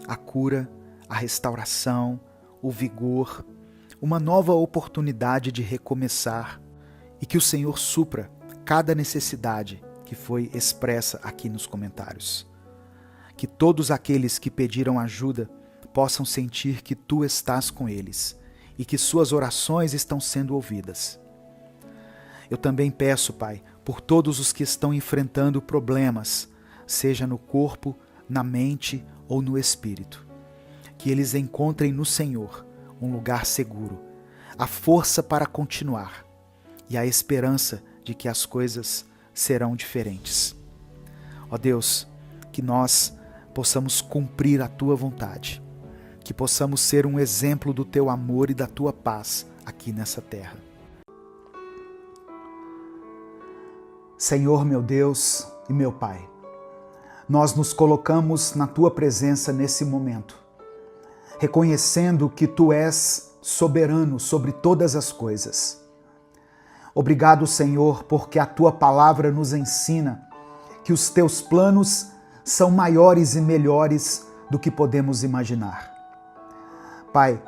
a cura, a restauração, o vigor, uma nova oportunidade de recomeçar e que o Senhor supra cada necessidade que foi expressa aqui nos comentários. Que todos aqueles que pediram ajuda possam sentir que Tu estás com eles e que suas orações estão sendo ouvidas. Eu também peço, Pai, por todos os que estão enfrentando problemas, seja no corpo, na mente ou no espírito. Que eles encontrem no Senhor um lugar seguro, a força para continuar e a esperança de que as coisas serão diferentes. Ó Deus, que nós possamos cumprir a Tua vontade, que possamos ser um exemplo do Teu amor e da Tua paz aqui nessa terra. Senhor, meu Deus e meu Pai, nós nos colocamos na Tua presença nesse momento, reconhecendo que Tu és soberano sobre todas as coisas. Obrigado, Senhor, porque a Tua palavra nos ensina que os Teus planos são maiores e melhores do que podemos imaginar. Pai,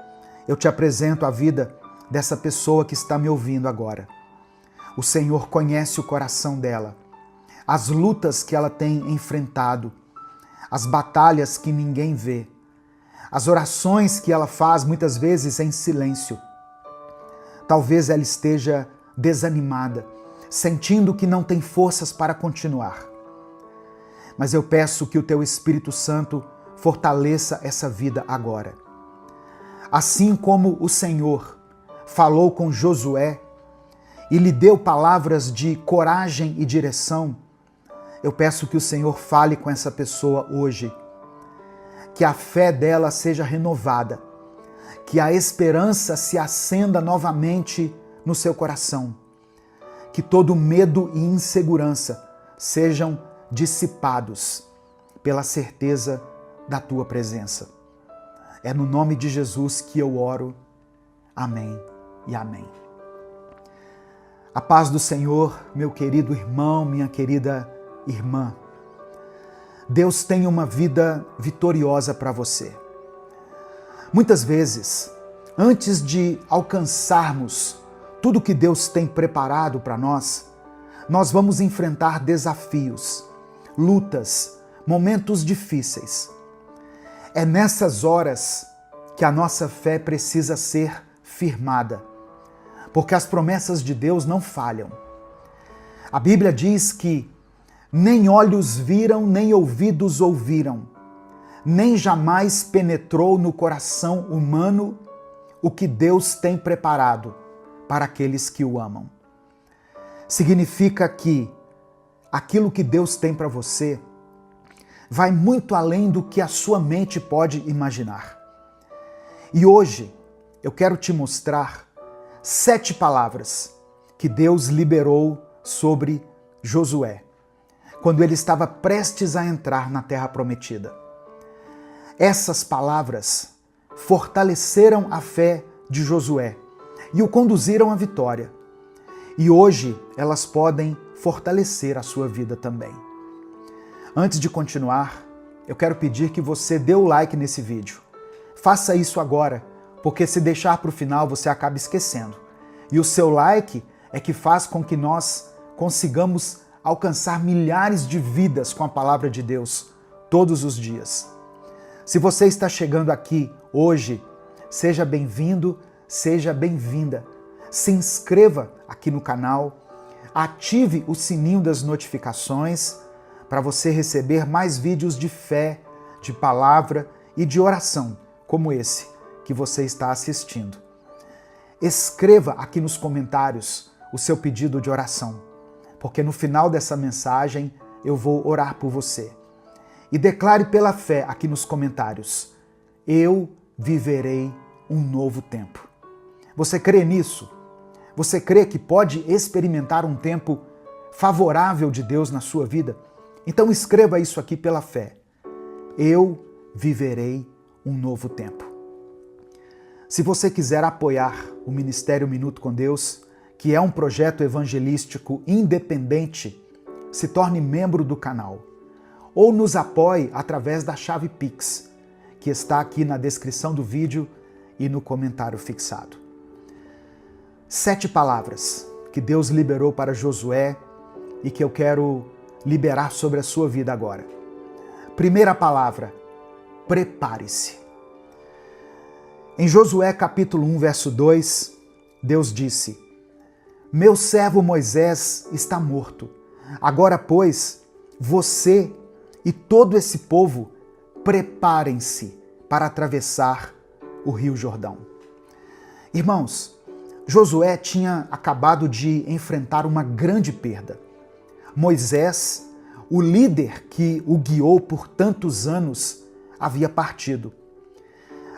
eu Te apresento a vida dessa pessoa que está me ouvindo agora. O Senhor conhece o coração dela, as lutas que ela tem enfrentado, as batalhas que ninguém vê, as orações que ela faz muitas vezes em silêncio. Talvez ela esteja desanimada, sentindo que não tem forças para continuar. Mas eu peço que o Teu Espírito Santo fortaleça essa vida agora. Assim como o Senhor falou com Josué e lhe deu palavras de coragem e direção, eu peço que o Senhor fale com essa pessoa hoje, que a fé dela seja renovada, que a esperança se acenda novamente no seu coração, que todo medo e insegurança sejam dissipados pela certeza da Tua presença. É no nome de Jesus que eu oro. Amém e amém. A paz do Senhor, meu querido irmão, minha querida irmã. Deus tem uma vida vitoriosa para você. Muitas vezes, antes de alcançarmos tudo que Deus tem preparado para nós, nós vamos enfrentar desafios, lutas, momentos difíceis. É nessas horas que a nossa fé precisa ser firmada, porque as promessas de Deus não falham. A Bíblia diz que nem olhos viram, nem ouvidos ouviram, nem jamais penetrou no coração humano o que Deus tem preparado para aqueles que o amam. Significa que aquilo que Deus tem para você vai muito além do que a sua mente pode imaginar. E hoje eu quero te mostrar 7 palavras que Deus liberou sobre Josué, quando ele estava prestes a entrar na Terra Prometida. Essas palavras fortaleceram a fé de Josué e o conduziram à vitória. E hoje elas podem fortalecer a sua vida também. Antes de continuar, eu quero pedir que você dê o like nesse vídeo. Faça isso agora, porque se deixar para o final você acaba esquecendo. E o seu like é que faz com que nós consigamos alcançar milhares de vidas com a palavra de Deus todos os dias. Se você está chegando aqui hoje, seja bem-vindo, seja bem-vinda. Se inscreva aqui no canal, ative o sininho das notificações para você receber mais vídeos de fé, de palavra e de oração como esse que você está assistindo. Escreva aqui nos comentários o seu pedido de oração, porque no final dessa mensagem eu vou orar por você. E declare pela fé aqui nos comentários: eu viverei um novo tempo. Você crê nisso? Você crê que pode experimentar um tempo favorável de Deus na sua vida? Então escreva isso aqui pela fé. Eu viverei um novo tempo. Se você quiser apoiar o Ministério Minuto com Deus, que é um projeto evangelístico independente, se torne membro do canal. Ou nos apoie através da chave Pix, que está aqui na descrição do vídeo e no comentário fixado. 7 palavras que Deus liberou para Josué e que eu quero liberar sobre a sua vida agora. Primeira palavra: prepare-se. Em Josué capítulo 1, verso 2, Deus disse: meu servo Moisés está morto. Agora, pois, você e todo esse povo preparem-se para atravessar o Rio Jordão. Irmãos, Josué tinha acabado de enfrentar uma grande perda. Moisés, o líder que o guiou por tantos anos, havia partido.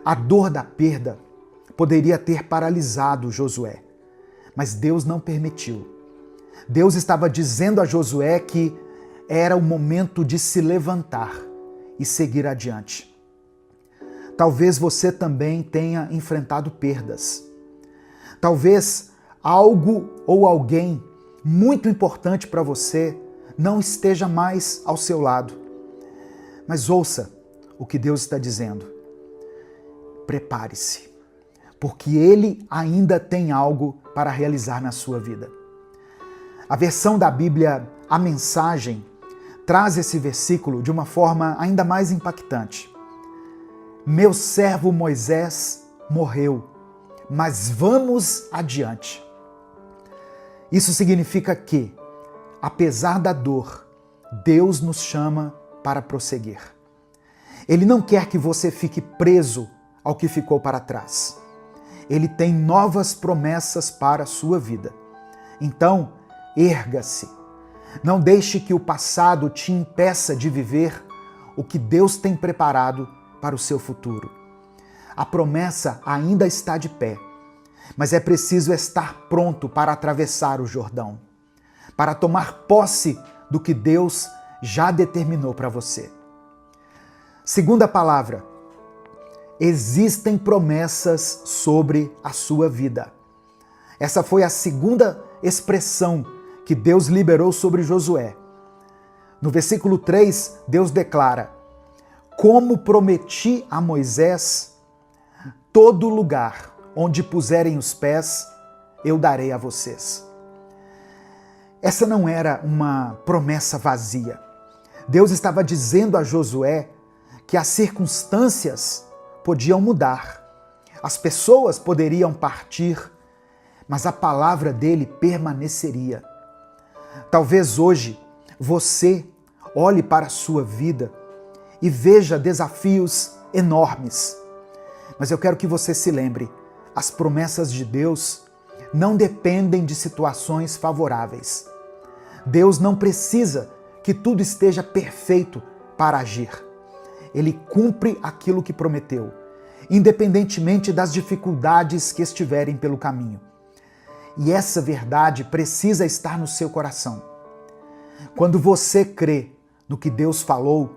A dor da perda poderia ter paralisado Josué, mas Deus não permitiu. Deus estava dizendo a Josué que era o momento de se levantar e seguir adiante. Talvez você também tenha enfrentado perdas. Talvez algo ou alguém muito importante para você não esteja mais ao seu lado. Mas ouça o que Deus está dizendo. Prepare-se, porque Ele ainda tem algo para realizar na sua vida. A versão da Bíblia, a Mensagem, traz esse versículo de uma forma ainda mais impactante. Meu servo Moisés morreu, mas vamos adiante. Isso significa que, apesar da dor, Deus nos chama para prosseguir. Ele não quer que você fique preso ao que ficou para trás. Ele tem novas promessas para a sua vida. Então, erga-se. Não deixe que o passado te impeça de viver o que Deus tem preparado para o seu futuro. A promessa ainda está de pé, mas é preciso estar pronto para atravessar o Jordão, para tomar posse do que Deus já determinou para você. Segunda palavra: existem promessas sobre a sua vida. Essa foi a segunda expressão que Deus liberou sobre Josué. No versículo 3, Deus declara: como prometi a Moisés, todo lugar onde puserem os pés, eu darei a vocês. Essa não era uma promessa vazia. Deus estava dizendo a Josué que as circunstâncias podiam mudar, as pessoas poderiam partir, mas a palavra dele permaneceria. Talvez hoje você olhe para a sua vida e veja desafios enormes, mas eu quero que você se lembre, as promessas de Deus não dependem de situações favoráveis. Deus não precisa que tudo esteja perfeito para agir. Ele cumpre aquilo que prometeu, independentemente das dificuldades que estiverem pelo caminho. E essa verdade precisa estar no seu coração. Quando você crê no que Deus falou,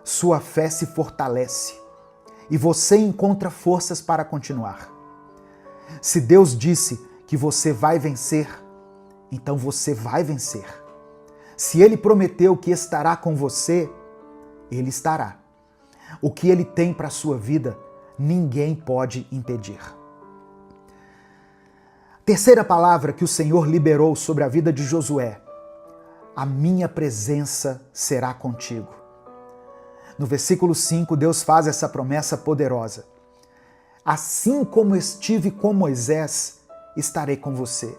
sua fé se fortalece e você encontra forças para continuar. Se Deus disse que você vai vencer, então você vai vencer. Se Ele prometeu que estará com você, Ele estará. O que Ele tem para a sua vida, ninguém pode impedir. Terceira palavra que o Senhor liberou sobre a vida de Josué: a minha presença será contigo. No versículo 5, Deus faz essa promessa poderosa. Assim como estive com Moisés, estarei com você.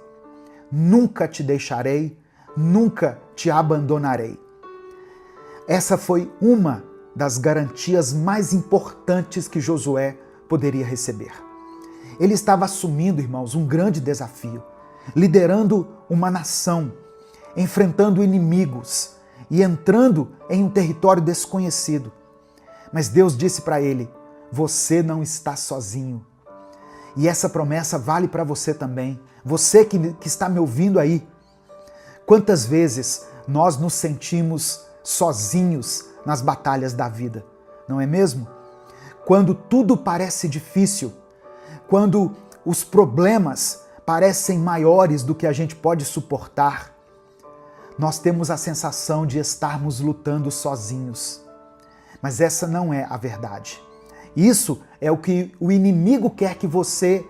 Nunca te deixarei, nunca te abandonarei. Essa foi uma das garantias mais importantes que Josué poderia receber. Ele estava assumindo, irmãos, um grande desafio, liderando uma nação, enfrentando inimigos e entrando em um território desconhecido. Mas Deus disse para ele: você não está sozinho. E essa promessa vale para você também. Você que está me ouvindo aí. Quantas vezes nós nos sentimos sozinhos nas batalhas da vida, não é mesmo? Quando tudo parece difícil, quando os problemas parecem maiores do que a gente pode suportar, nós temos a sensação de estarmos lutando sozinhos. Mas essa não é a verdade. Isso é o que o inimigo quer que você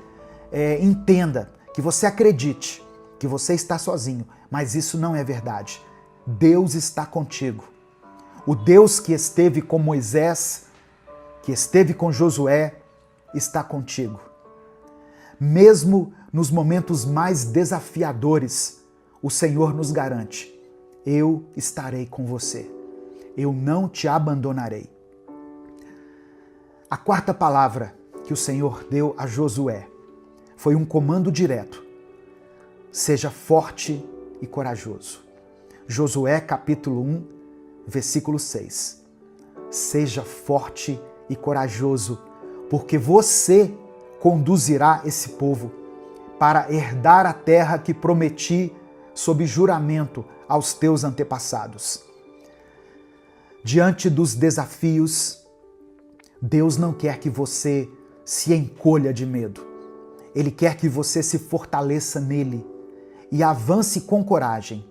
entenda, que você acredite, que você está sozinho. Mas isso não é verdade. Deus está contigo. O Deus que esteve com Moisés, que esteve com Josué, está contigo. Mesmo nos momentos mais desafiadores, o Senhor nos garante: eu estarei com você. Eu não te abandonarei. A quarta palavra que o Senhor deu a Josué foi um comando direto: seja forte e corajoso. Josué capítulo 1, versículo 6. Seja forte e corajoso, porque você conduzirá esse povo para herdar a terra que prometi sob juramento aos teus antepassados. Diante dos desafios, Deus não quer que você se encolha de medo. Ele quer que você se fortaleça nele e avance com coragem.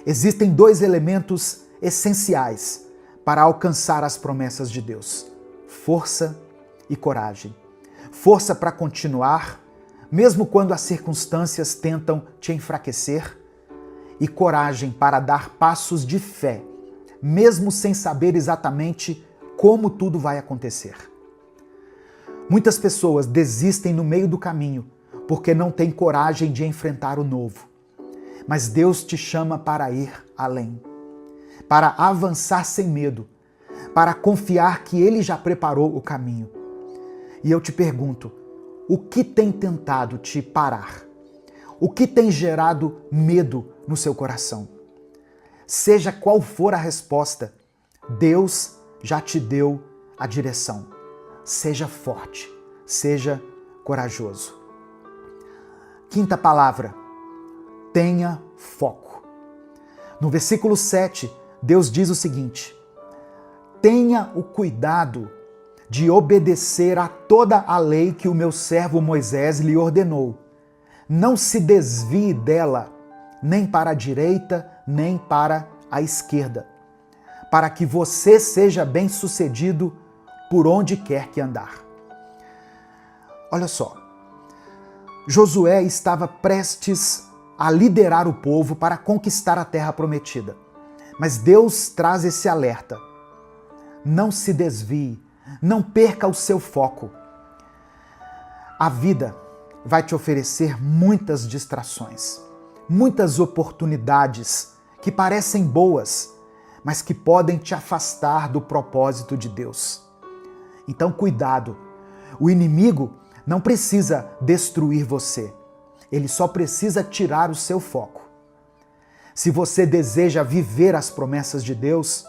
Existem dois elementos essenciais para alcançar as promessas de Deus: força e coragem. Força para continuar, mesmo quando as circunstâncias tentam te enfraquecer, e coragem para dar passos de fé, mesmo sem saber exatamente como tudo vai acontecer. Muitas pessoas desistem no meio do caminho porque não têm coragem de enfrentar o novo. Mas Deus te chama para ir além, para avançar sem medo, para confiar que Ele já preparou o caminho. E eu te pergunto, o que tem tentado te parar? O que tem gerado medo no seu coração? Seja qual for a resposta, Deus já te deu a direção. Seja forte, seja corajoso. Quinta palavra: tenha foco. No versículo 7, Deus diz o seguinte: tenha o cuidado de obedecer a toda a lei que o meu servo Moisés lhe ordenou. Não se desvie dela, nem para a direita, nem para a esquerda, para que você seja bem-sucedido por onde quer que andar. Olha só, Josué estava prestes a liderar o povo para conquistar a terra prometida. Mas Deus traz esse alerta: não se desvie, não perca o seu foco. A vida vai te oferecer muitas distrações, muitas oportunidades que parecem boas, mas que podem te afastar do propósito de Deus. Então, cuidado. O inimigo não precisa destruir você. Ele só precisa tirar o seu foco. Se você deseja viver as promessas de Deus,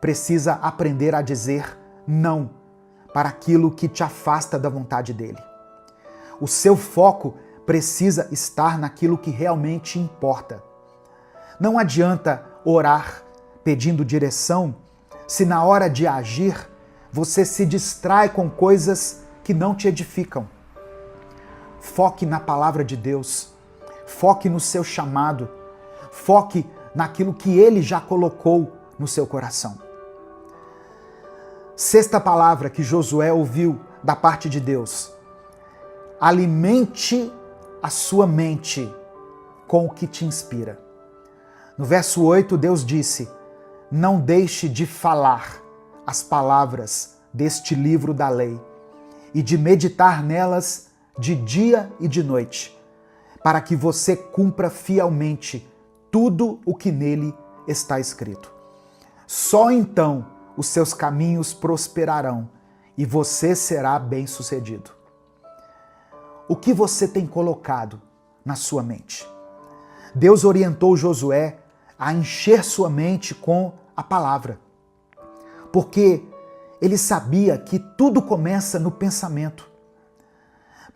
precisa aprender a dizer não para aquilo que te afasta da vontade dele. O seu foco precisa estar naquilo que realmente importa. Não adianta orar pedindo direção se na hora de agir você se distrai com coisas que não te edificam. Foque na palavra de Deus, foque no seu chamado, foque naquilo que Ele já colocou no seu coração. Sexta palavra que Josué ouviu da parte de Deus: alimente a sua mente com o que te inspira. No verso 8, Deus disse: não deixe de falar as palavras deste livro da lei e de meditar nelas de dia e de noite, para que você cumpra fielmente tudo o que nele está escrito. Só então os seus caminhos prosperarão e você será bem-sucedido. O que você tem colocado na sua mente? Deus orientou Josué a encher sua mente com a palavra, porque ele sabia que tudo começa no pensamento.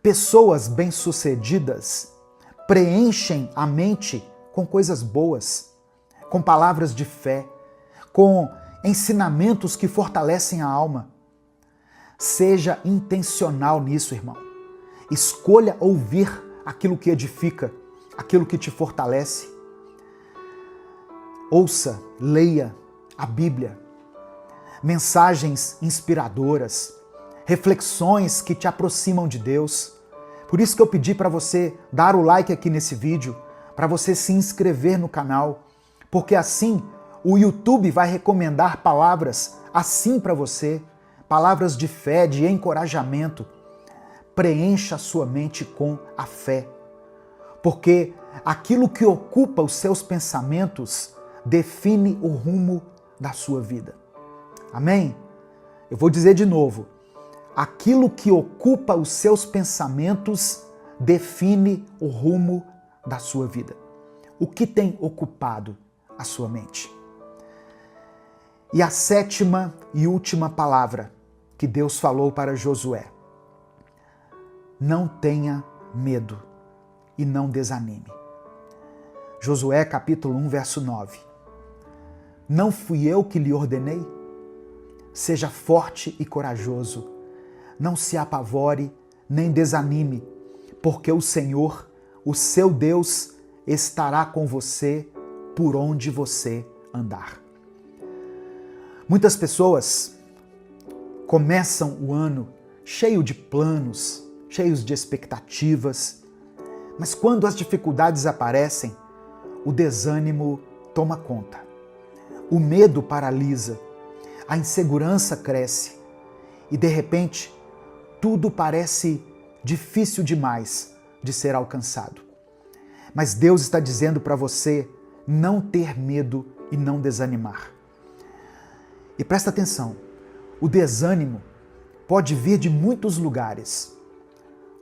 Pessoas bem-sucedidas preenchem a mente com coisas boas, com palavras de fé, com ensinamentos que fortalecem a alma. Seja intencional nisso, irmão. Escolha ouvir aquilo que edifica, aquilo que te fortalece. Ouça, leia a Bíblia. Mensagens inspiradoras, reflexões que te aproximam de Deus. Por isso que eu pedi para você dar o like aqui nesse vídeo, para você se inscrever no canal, porque assim o YouTube vai recomendar palavras assim para você, palavras de fé, de encorajamento. Preencha a sua mente com a fé, porque aquilo que ocupa os seus pensamentos define o rumo da sua vida. Amém? Eu vou dizer de novo. Aquilo que ocupa os seus pensamentos define o rumo da sua vida. O que tem ocupado a sua mente? E a 7ª e última palavra que Deus falou para Josué: não tenha medo e não desanime. Josué capítulo 1, verso 9. Não fui eu que lhe ordenei? Seja forte e corajoso. Não se apavore nem desanime, porque o Senhor, o seu Deus, estará com você por onde você andar. Muitas pessoas começam o ano cheio de planos, cheios de expectativas, mas quando as dificuldades aparecem, o desânimo toma conta. O medo paralisa, a insegurança cresce e, de repente, tudo parece difícil demais de ser alcançado. Mas Deus está dizendo para você não ter medo e não desanimar. E presta atenção, o desânimo pode vir de muitos lugares.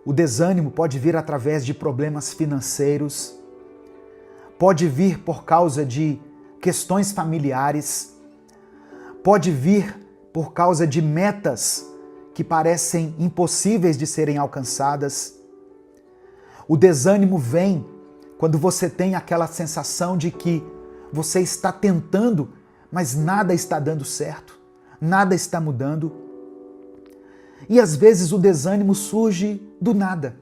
O desânimo pode vir através de problemas financeiros, pode vir por causa de questões familiares, pode vir por causa de metas que parecem impossíveis de serem alcançadas. O desânimo vem quando você tem aquela sensação de que você está tentando, mas nada está dando certo, nada está mudando. E às vezes o desânimo surge do nada.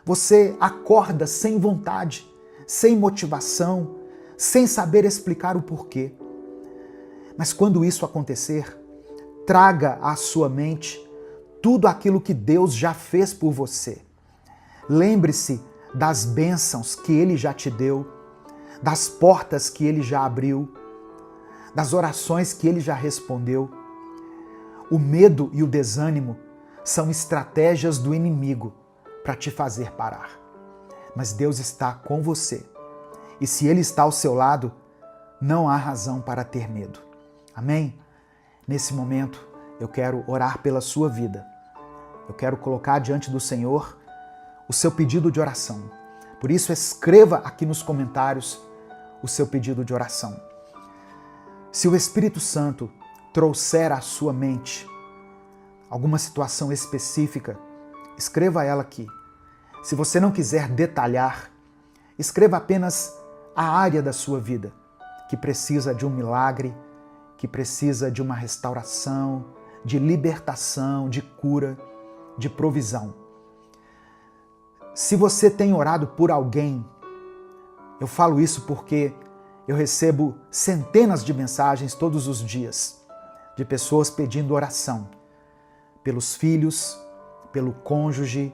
Você acorda sem vontade, sem motivação, sem saber explicar o porquê. Mas quando isso acontecer, traga à sua mente tudo aquilo que Deus já fez por você. Lembre-se das bênçãos que Ele já te deu, das portas que Ele já abriu, das orações que Ele já respondeu. O medo e o desânimo são estratégias do inimigo para te fazer parar. Mas Deus está com você. E se Ele está ao seu lado, não há razão para ter medo. Amém? Nesse momento, eu quero orar pela sua vida. Eu quero colocar diante do Senhor o seu pedido de oração. Por isso, escreva aqui nos comentários o seu pedido de oração. Se o Espírito Santo trouxer à sua mente alguma situação específica, escreva ela aqui. Se você não quiser detalhar, escreva apenas a área da sua vida que precisa de um milagre, que precisa de uma restauração, de libertação, de cura, de provisão. Se você tem orado por alguém, eu falo isso porque eu recebo centenas de mensagens todos os dias de pessoas pedindo oração pelos filhos, pelo cônjuge,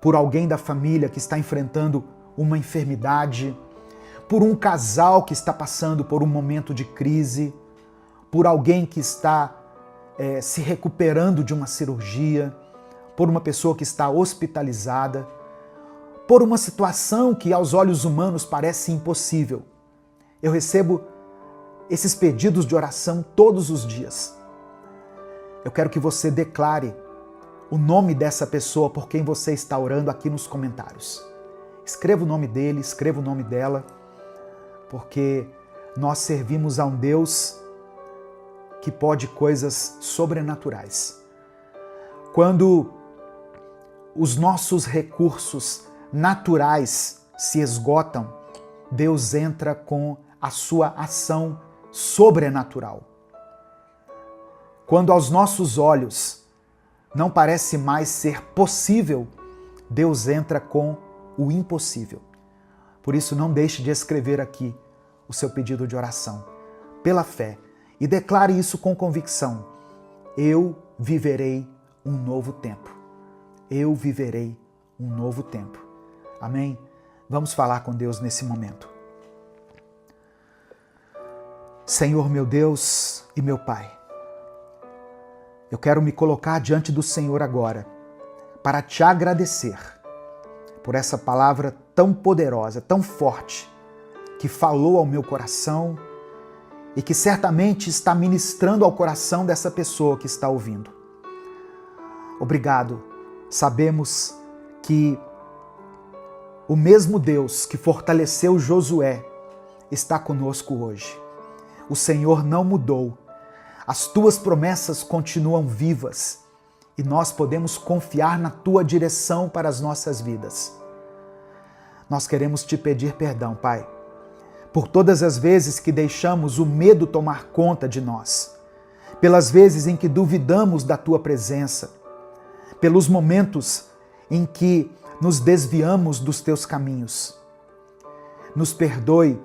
por alguém da família que está enfrentando uma enfermidade, por um casal que está passando por um momento de crise, por alguém que está se recuperando de uma cirurgia, por uma pessoa que está hospitalizada, por uma situação que aos olhos humanos parece impossível. Eu recebo esses pedidos de oração todos os dias. Eu quero que você declare o nome dessa pessoa por quem você está orando aqui nos comentários. Escreva o nome dele, escreva o nome dela, porque nós servimos a um Deus que pode coisas sobrenaturais. Quando os nossos recursos naturais se esgotam, Deus entra com a sua ação sobrenatural. Quando aos nossos olhos não parece mais ser possível, Deus entra com o impossível. Por isso, não deixe de escrever aqui o seu pedido de oração, pela fé, e declare isso com convicção. Eu viverei um novo tempo. Eu viverei um novo tempo. Amém? Vamos falar com Deus nesse momento. Senhor meu Deus e meu Pai, eu quero me colocar diante do Senhor agora para te agradecer por essa palavra tão poderosa, tão forte, que falou ao meu coração e que certamente está ministrando ao coração dessa pessoa que está ouvindo. Obrigado. Sabemos que o mesmo Deus que fortaleceu Josué está conosco hoje. O Senhor não mudou. As tuas promessas continuam vivas e nós podemos confiar na tua direção para as nossas vidas. Nós queremos te pedir perdão, Pai, por todas as vezes que deixamos o medo tomar conta de nós, pelas vezes em que duvidamos da tua presença, pelos momentos em que nos desviamos dos teus caminhos. Nos perdoe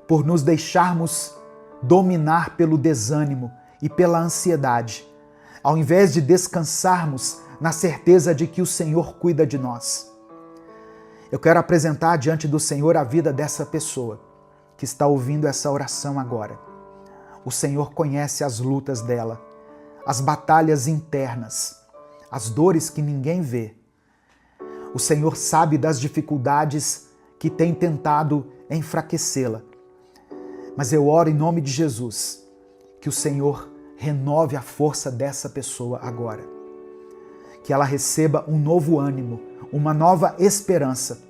por nos deixarmos dominar pelo desânimo e pela ansiedade, ao invés de descansarmos na certeza de que o Senhor cuida de nós. Eu quero apresentar diante do Senhor a vida dessa pessoa que está ouvindo essa oração agora. O Senhor conhece as lutas dela, as batalhas internas, as dores que ninguém vê. O Senhor sabe das dificuldades que têm tentado enfraquecê-la. Mas eu oro em nome de Jesus, que o Senhor renove a força dessa pessoa agora. Que ela receba um novo ânimo, uma nova esperança.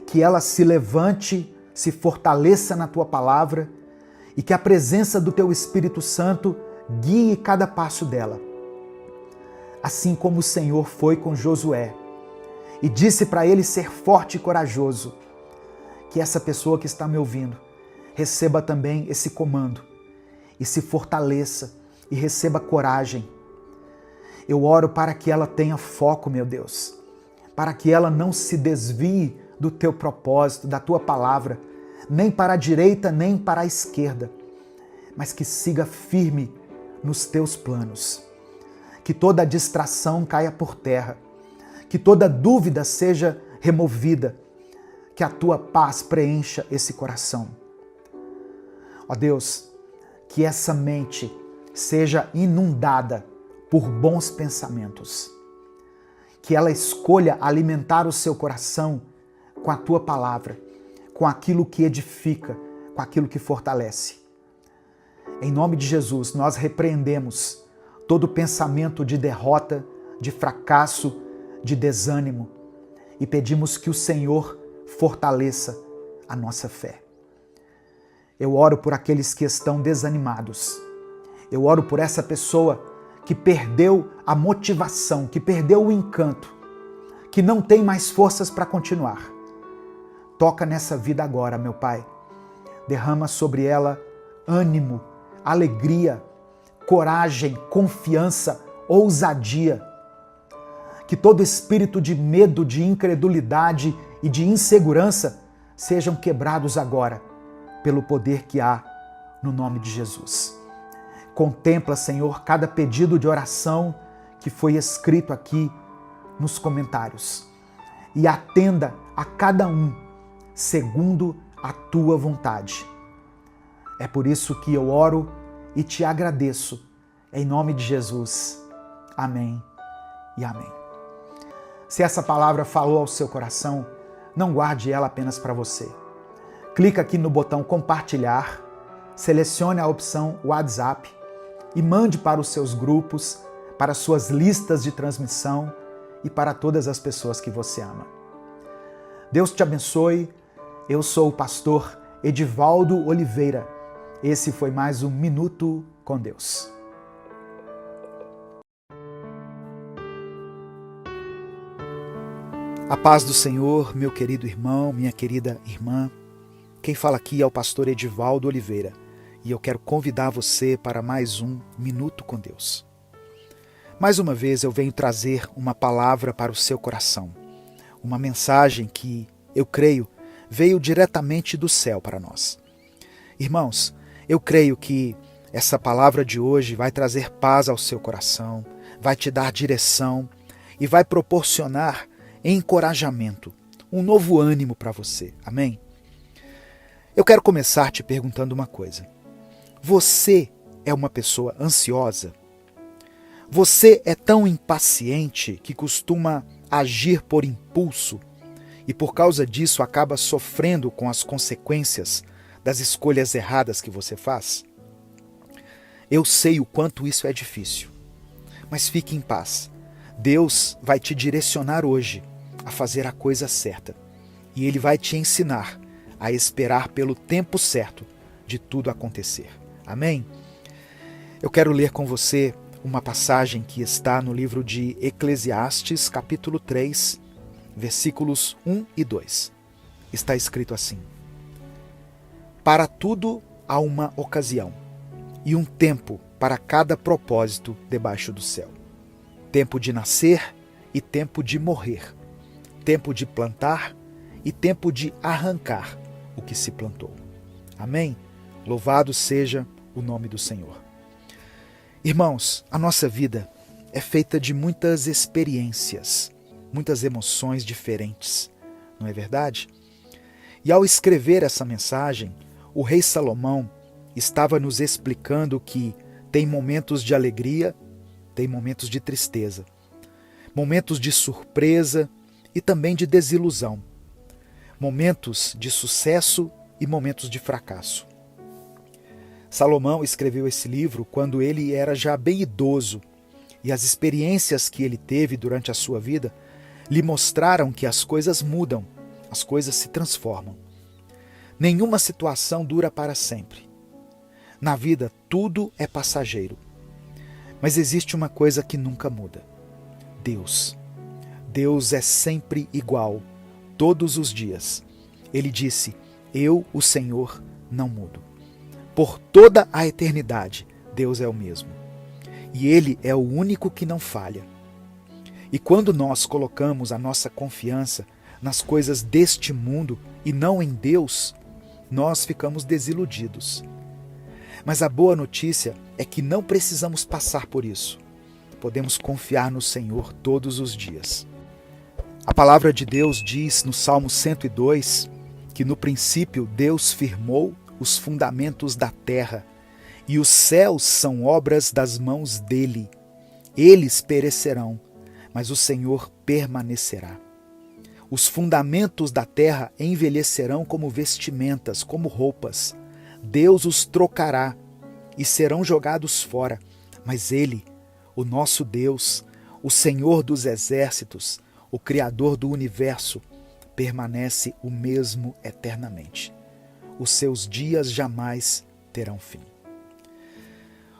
Que ela se levante, se fortaleça na tua palavra e que a presença do teu Espírito Santo guie cada passo dela. Assim como o Senhor foi com Josué e disse para ele ser forte e corajoso, que essa pessoa que está me ouvindo receba também esse comando e se fortaleça e receba coragem. Eu oro para que ela tenha foco, meu Deus, para que ela não se desvie do teu propósito, da tua palavra, nem para a direita, nem para a esquerda, mas que siga firme nos teus planos. Que toda distração caia por terra, que toda dúvida seja removida, que a tua paz preencha esse coração. Ó Deus, que essa mente seja inundada por bons pensamentos, que ela escolha alimentar o seu coração com a tua palavra, com aquilo que edifica, com aquilo que fortalece. Em nome de Jesus, nós repreendemos todo pensamento de derrota, de fracasso, de desânimo e pedimos que o Senhor fortaleça a nossa fé. Eu oro por aqueles que estão desanimados. Eu oro por essa pessoa que perdeu a motivação, que perdeu o encanto, que não tem mais forças para continuar. Toca nessa vida agora, meu Pai. Derrama sobre ela ânimo, alegria, coragem, confiança, ousadia. Que todo espírito de medo, de incredulidade e de insegurança sejam quebrados agora, pelo poder que há no nome de Jesus. Contempla, Senhor, cada pedido de oração que foi escrito aqui nos comentários e atenda a cada um segundo a tua vontade. É por isso que eu oro e te agradeço, em nome de Jesus. Amém e amém. Se essa palavra falou ao seu coração, não guarde ela apenas para você. Clica aqui no botão compartilhar, selecione a opção WhatsApp e mande para os seus grupos, para suas listas de transmissão e para todas as pessoas que você ama. Deus te abençoe. Eu sou o pastor Edivaldo Oliveira. Esse foi mais um Minuto com Deus. A paz do Senhor, meu querido irmão, minha querida irmã. Quem fala aqui é o pastor Edivaldo Oliveira e eu quero convidar você para mais um Minuto com Deus. Mais uma vez eu venho trazer uma palavra para o seu coração, uma mensagem que, eu creio, veio diretamente do céu para nós. Irmãos, eu creio que essa palavra de hoje vai trazer paz ao seu coração, vai te dar direção e vai proporcionar encorajamento, um novo ânimo para você. Amém? Eu quero começar te perguntando uma coisa. Você é uma pessoa ansiosa? Você é tão impaciente que costuma agir por impulso e por causa disso acaba sofrendo com as consequências das escolhas erradas que você faz? Eu sei o quanto isso é difícil, mas fique em paz. Deus vai te direcionar hoje a fazer a coisa certa e Ele vai te ensinar a esperar pelo tempo certo de tudo acontecer. Amém? Eu quero ler com você uma passagem que está no livro de Eclesiastes, capítulo 3, versículos 1 e 2. Está escrito assim: Para tudo há uma ocasião, e um tempo para cada propósito debaixo do céu. Tempo de nascer e tempo de morrer. Tempo de plantar e tempo de arrancar o que se plantou. Amém? Louvado seja o nome do Senhor. Irmãos, a nossa vida é feita de muitas experiências, muitas emoções diferentes, não é verdade? E ao escrever essa mensagem, o rei Salomão estava nos explicando que tem momentos de alegria, tem momentos de tristeza, momentos de surpresa e também de desilusão, momentos de sucesso e momentos de fracasso. Salomão escreveu esse livro quando ele era já bem idoso e as experiências que ele teve durante a sua vida lhe mostraram que as coisas mudam, as coisas se transformam. Nenhuma situação dura para sempre. Na vida, tudo é passageiro. Mas existe uma coisa que nunca muda: Deus. Deus é sempre igual, todos os dias. Ele disse: Eu, o Senhor, não mudo. Por toda a eternidade, Deus é o mesmo. E Ele é o único que não falha. E quando nós colocamos a nossa confiança nas coisas deste mundo e não em Deus, nós ficamos desiludidos. Mas a boa notícia é que não precisamos passar por isso. Podemos confiar no Senhor todos os dias. A palavra de Deus diz no Salmo 102 que no princípio Deus firmou os fundamentos da terra e os céus são obras das mãos dele. Eles perecerão, mas o Senhor permanecerá. Os fundamentos da terra envelhecerão como vestimentas, como roupas. Deus os trocará e serão jogados fora, mas Ele, o nosso Deus, o Senhor dos exércitos, o Criador do universo, permanece o mesmo eternamente. Os seus dias jamais terão fim.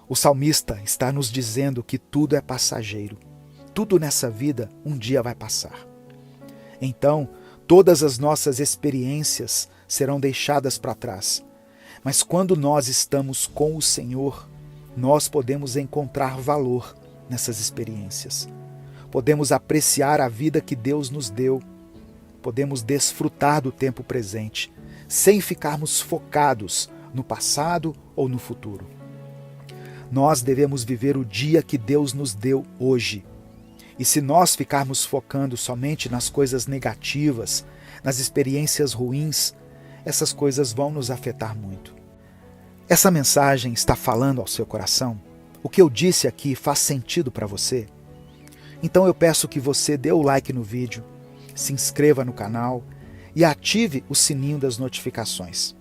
O salmista está nos dizendo que tudo é passageiro. Tudo nessa vida um dia vai passar. Então, todas as nossas experiências serão deixadas para trás. Mas quando nós estamos com o Senhor, nós podemos encontrar valor nessas experiências. Podemos apreciar a vida que Deus nos deu. Podemos desfrutar do tempo presente, sem ficarmos focados no passado ou no futuro. Nós devemos viver o dia que Deus nos deu hoje. E se nós ficarmos focando somente nas coisas negativas, nas experiências ruins, essas coisas vão nos afetar muito. Essa mensagem está falando ao seu coração? O que eu disse aqui faz sentido para você? Então eu peço que você dê o like no vídeo, se inscreva no canal e ative o sininho das notificações,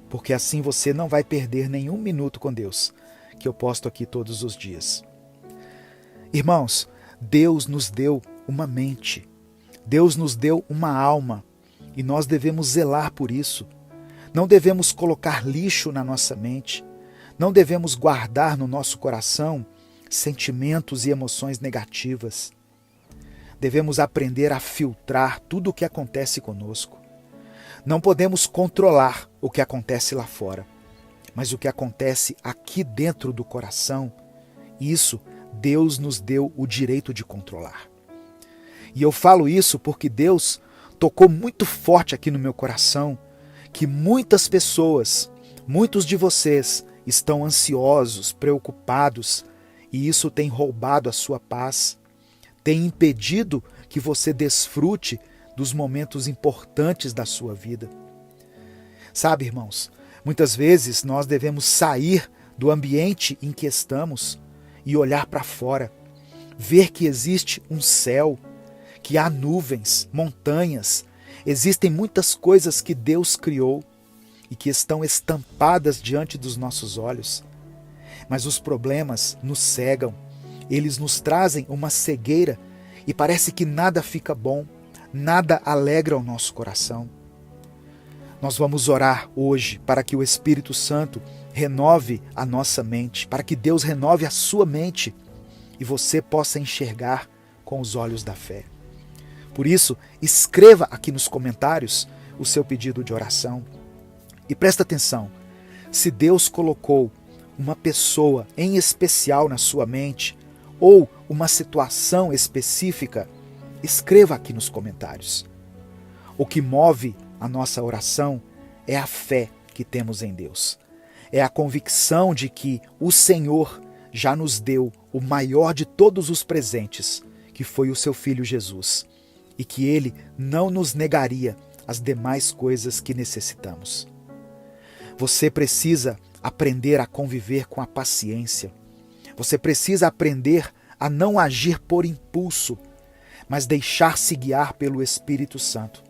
porque assim você não vai perder nenhum minuto com Deus, que eu posto aqui todos os dias. Irmãos, Deus nos deu uma mente, Deus nos deu uma alma e nós devemos zelar por isso. Não devemos colocar lixo na nossa mente, não devemos guardar no nosso coração sentimentos e emoções negativas. Devemos aprender a filtrar tudo o que acontece conosco. Não podemos controlar o que acontece lá fora, mas o que acontece aqui dentro do coração, isso Deus nos deu o direito de controlar. E eu falo isso porque Deus tocou muito forte aqui no meu coração que muitas pessoas, muitos de vocês estão ansiosos, preocupados, e isso tem roubado a sua paz, tem impedido que você desfrute dos momentos importantes da sua vida. Sabe, irmãos, muitas vezes nós devemos sair do ambiente em que estamos e olhar para fora, ver que existe um céu, que há nuvens, montanhas, existem muitas coisas que Deus criou e que estão estampadas diante dos nossos olhos. Mas os problemas nos cegam, eles nos trazem uma cegueira e parece que nada fica bom, nada alegra o nosso coração. Nós vamos orar hoje para que o Espírito Santo renove a nossa mente, para que Deus renove a sua mente e você possa enxergar com os olhos da fé. Por isso, escreva aqui nos comentários o seu pedido de oração. E presta atenção, se Deus colocou uma pessoa em especial na sua mente ou uma situação específica, escreva aqui nos comentários. O que move a nossa oração é a fé que temos em Deus. É a convicção de que o Senhor já nos deu o maior de todos os presentes, que foi o seu Filho Jesus, e que Ele não nos negaria as demais coisas que necessitamos. Você precisa aprender a conviver com a paciência. Você precisa aprender a não agir por impulso, mas deixar-se guiar pelo Espírito Santo.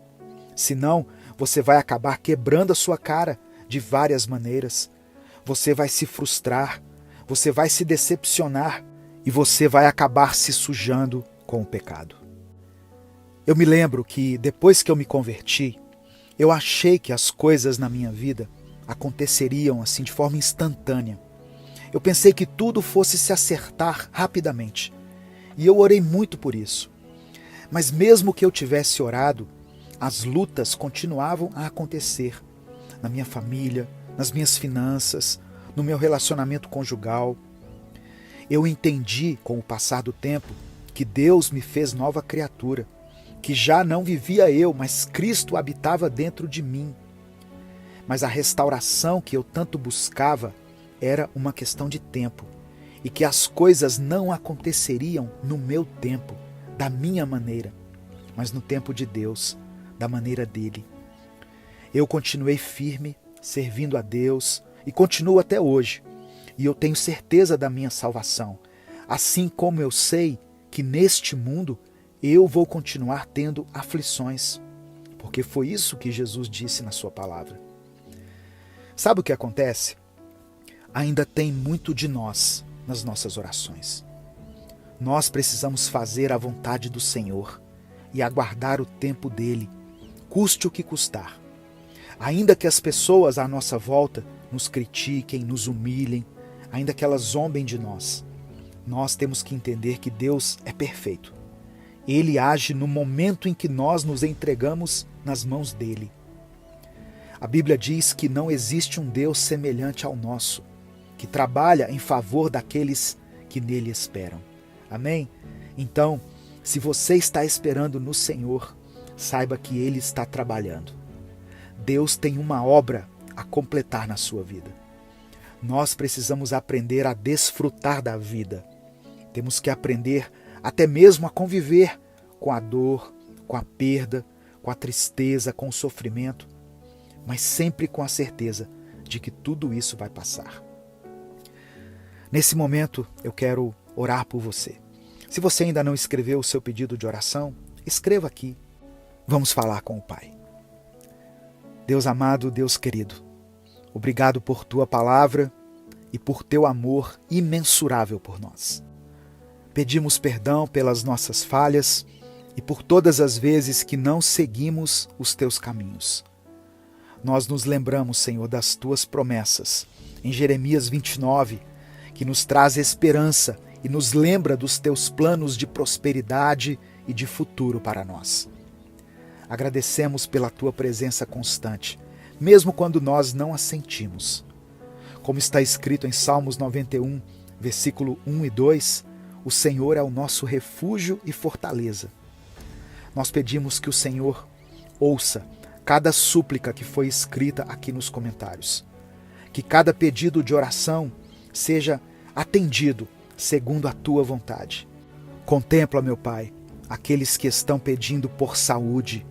Senão, você vai acabar quebrando a sua cara de várias maneiras. Você vai se frustrar, você vai se decepcionar e você vai acabar se sujando com o pecado. Eu me lembro que depois que eu me converti, eu achei que as coisas na minha vida aconteceriam assim de forma instantânea. Eu pensei que tudo fosse se acertar rapidamente. E eu orei muito por isso. Mas mesmo que eu tivesse orado, as lutas continuavam a acontecer na minha família, nas minhas finanças, no meu relacionamento conjugal. Eu entendi, com o passar do tempo, que Deus me fez nova criatura, que já não vivia eu, mas Cristo habitava dentro de mim. Mas a restauração que eu tanto buscava era uma questão de tempo, e que as coisas não aconteceriam no meu tempo, da minha maneira, mas no tempo de Deus, da maneira dele. Eu continuei firme, servindo a Deus, e continuo até hoje, e eu tenho certeza da minha salvação, assim como eu sei que neste mundo eu vou continuar tendo aflições, porque foi isso que Jesus disse na sua palavra. Sabe o que acontece? Ainda tem muito de nós nas nossas orações. Nós precisamos fazer a vontade do Senhor e aguardar o tempo dele, custe o que custar. Ainda que as pessoas à nossa volta nos critiquem, nos humilhem, ainda que elas zombem de nós, nós temos que entender que Deus é perfeito. Ele age no momento em que nós nos entregamos nas mãos dele. A Bíblia diz que não existe um Deus semelhante ao nosso, que trabalha em favor daqueles que nele esperam. Amém? Então, se você está esperando no Senhor, saiba que Ele está trabalhando. Deus tem uma obra a completar na sua vida. Nós precisamos aprender a desfrutar da vida. Temos que aprender até mesmo a conviver com a dor, com a perda, com a tristeza, com o sofrimento, mas sempre com a certeza de que tudo isso vai passar. Nesse momento, eu quero orar por você. Se você ainda não escreveu o seu pedido de oração, escreva aqui. Vamos falar com o Pai. Deus amado, Deus querido, obrigado por Tua palavra e por teu amor imensurável por nós. Pedimos perdão pelas nossas falhas e por todas as vezes que não seguimos os teus caminhos. Nós nos lembramos, Senhor, das tuas promessas em Jeremias 29, que nos traz esperança e nos lembra dos teus planos de prosperidade e de futuro para nós. Agradecemos pela tua presença constante, mesmo quando nós não a sentimos. Como está escrito em Salmos 91, versículo 1 e 2, o Senhor é o nosso refúgio e fortaleza. Nós pedimos que o Senhor ouça cada súplica que foi escrita aqui nos comentários. Que cada pedido de oração seja atendido segundo a tua vontade. Contempla, meu Pai, aqueles que estão pedindo por saúde,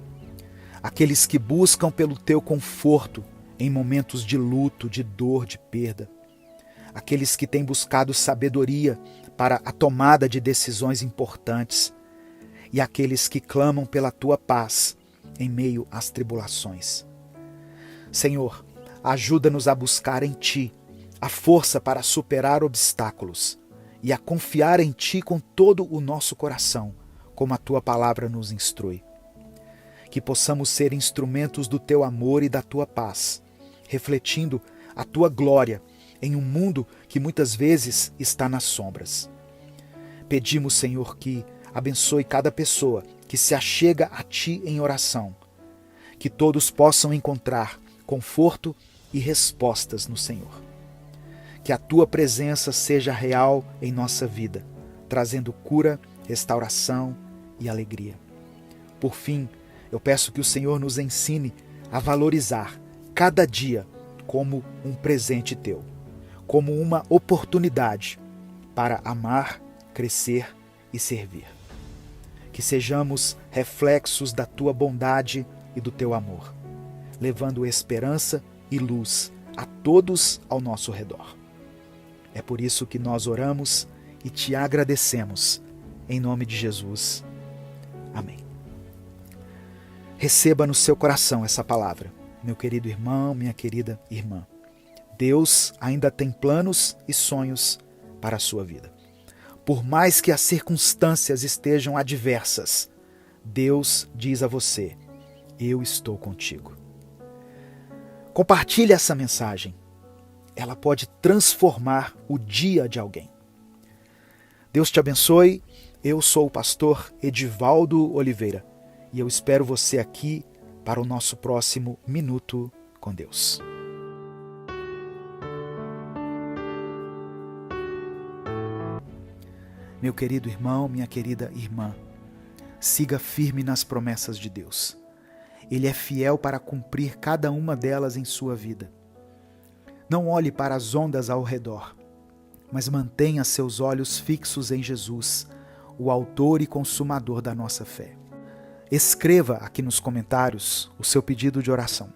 aqueles que buscam pelo teu conforto em momentos de luto, de dor, de perda, aqueles que têm buscado sabedoria para a tomada de decisões importantes e aqueles que clamam pela tua paz em meio às tribulações. Senhor, ajuda-nos a buscar em Ti a força para superar obstáculos e a confiar em Ti com todo o nosso coração, como a Tua palavra nos instrui. Que possamos ser instrumentos do Teu amor e da Tua paz, refletindo a Tua glória em um mundo que muitas vezes está nas sombras. Pedimos, Senhor, que abençoe cada pessoa que se achega a Ti em oração, que todos possam encontrar conforto e respostas no Senhor. Que a Tua presença seja real em nossa vida, trazendo cura, restauração e alegria. Por fim, eu peço que o Senhor nos ensine a valorizar cada dia como um presente Teu, como uma oportunidade para amar, crescer e servir. Que sejamos reflexos da Tua bondade e do Teu amor, levando esperança e luz a todos ao nosso redor. É por isso que nós oramos e Te agradecemos, em nome de Jesus. Amém. Receba no seu coração essa palavra, meu querido irmão, minha querida irmã. Deus ainda tem planos e sonhos para a sua vida. Por mais que as circunstâncias estejam adversas, Deus diz a você: eu estou contigo. Compartilhe essa mensagem. Ela pode transformar o dia de alguém. Deus te abençoe. Eu sou o pastor Edivaldo Oliveira e eu espero você aqui para o nosso próximo Minuto com Deus. Meu querido irmão, minha querida irmã, siga firme nas promessas de Deus. Ele é fiel para cumprir cada uma delas em sua vida. Não olhe para as ondas ao redor, mas mantenha seus olhos fixos em Jesus, o autor e consumador da nossa fé. Escreva aqui nos comentários o seu pedido de oração,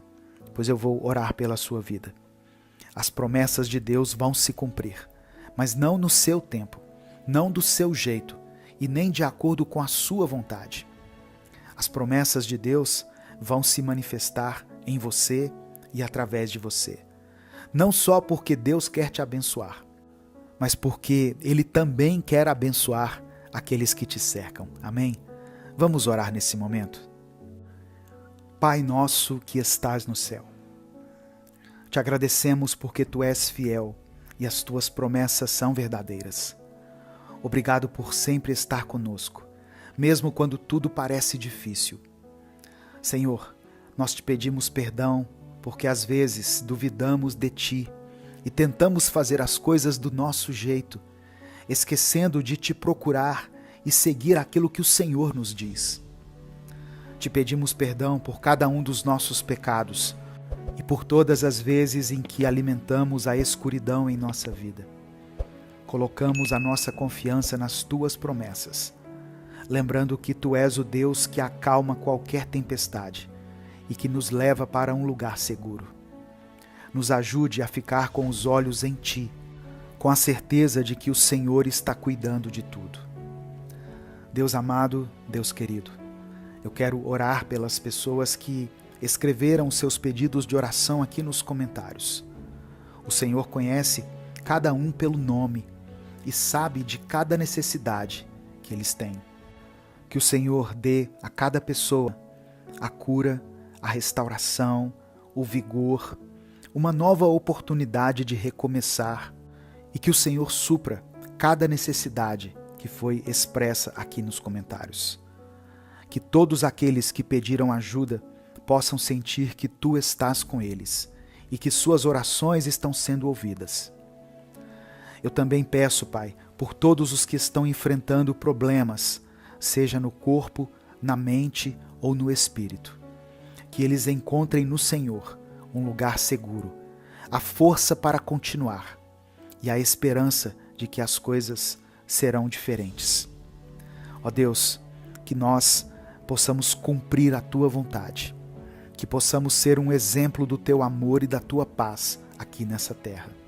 pois eu vou orar pela sua vida. As promessas de Deus vão se cumprir, mas não no seu tempo, não do seu jeito e nem de acordo com a sua vontade. As promessas de Deus vão se manifestar em você e através de você. Não só porque Deus quer te abençoar, mas porque Ele também quer abençoar aqueles que te cercam. Amém? Vamos orar nesse momento? Pai nosso que estás no céu, te agradecemos porque Tu és fiel e as Tuas promessas são verdadeiras. Obrigado por sempre estar conosco, mesmo quando tudo parece difícil. Senhor, nós te pedimos perdão porque às vezes duvidamos de Ti e tentamos fazer as coisas do nosso jeito, esquecendo de Te procurar e seguir aquilo que o Senhor nos diz. Te pedimos perdão por cada um dos nossos pecados e por todas as vezes em que alimentamos a escuridão em nossa vida. Colocamos a nossa confiança nas Tuas promessas, lembrando que Tu és o Deus que acalma qualquer tempestade e que nos leva para um lugar seguro. Nos ajude a ficar com os olhos em Ti, com a certeza de que o Senhor está cuidando de tudo. Deus amado, Deus querido, eu quero orar pelas pessoas que escreveram seus pedidos de oração aqui nos comentários. O Senhor conhece cada um pelo nome e sabe de cada necessidade que eles têm. Que o Senhor dê a cada pessoa a cura, a restauração, o vigor, uma nova oportunidade de recomeçar e que o Senhor supra cada necessidade que foi expressa aqui nos comentários. Que todos aqueles que pediram ajuda possam sentir que Tu estás com eles e que suas orações estão sendo ouvidas. Eu também peço, Pai, por todos os que estão enfrentando problemas, seja no corpo, na mente ou no espírito. Que eles encontrem no Senhor um lugar seguro, a força para continuar e a esperança de que as coisas serão diferentes. Ó Deus, que nós possamos cumprir a Tua vontade, que possamos ser um exemplo do Teu amor e da Tua paz aqui nessa terra.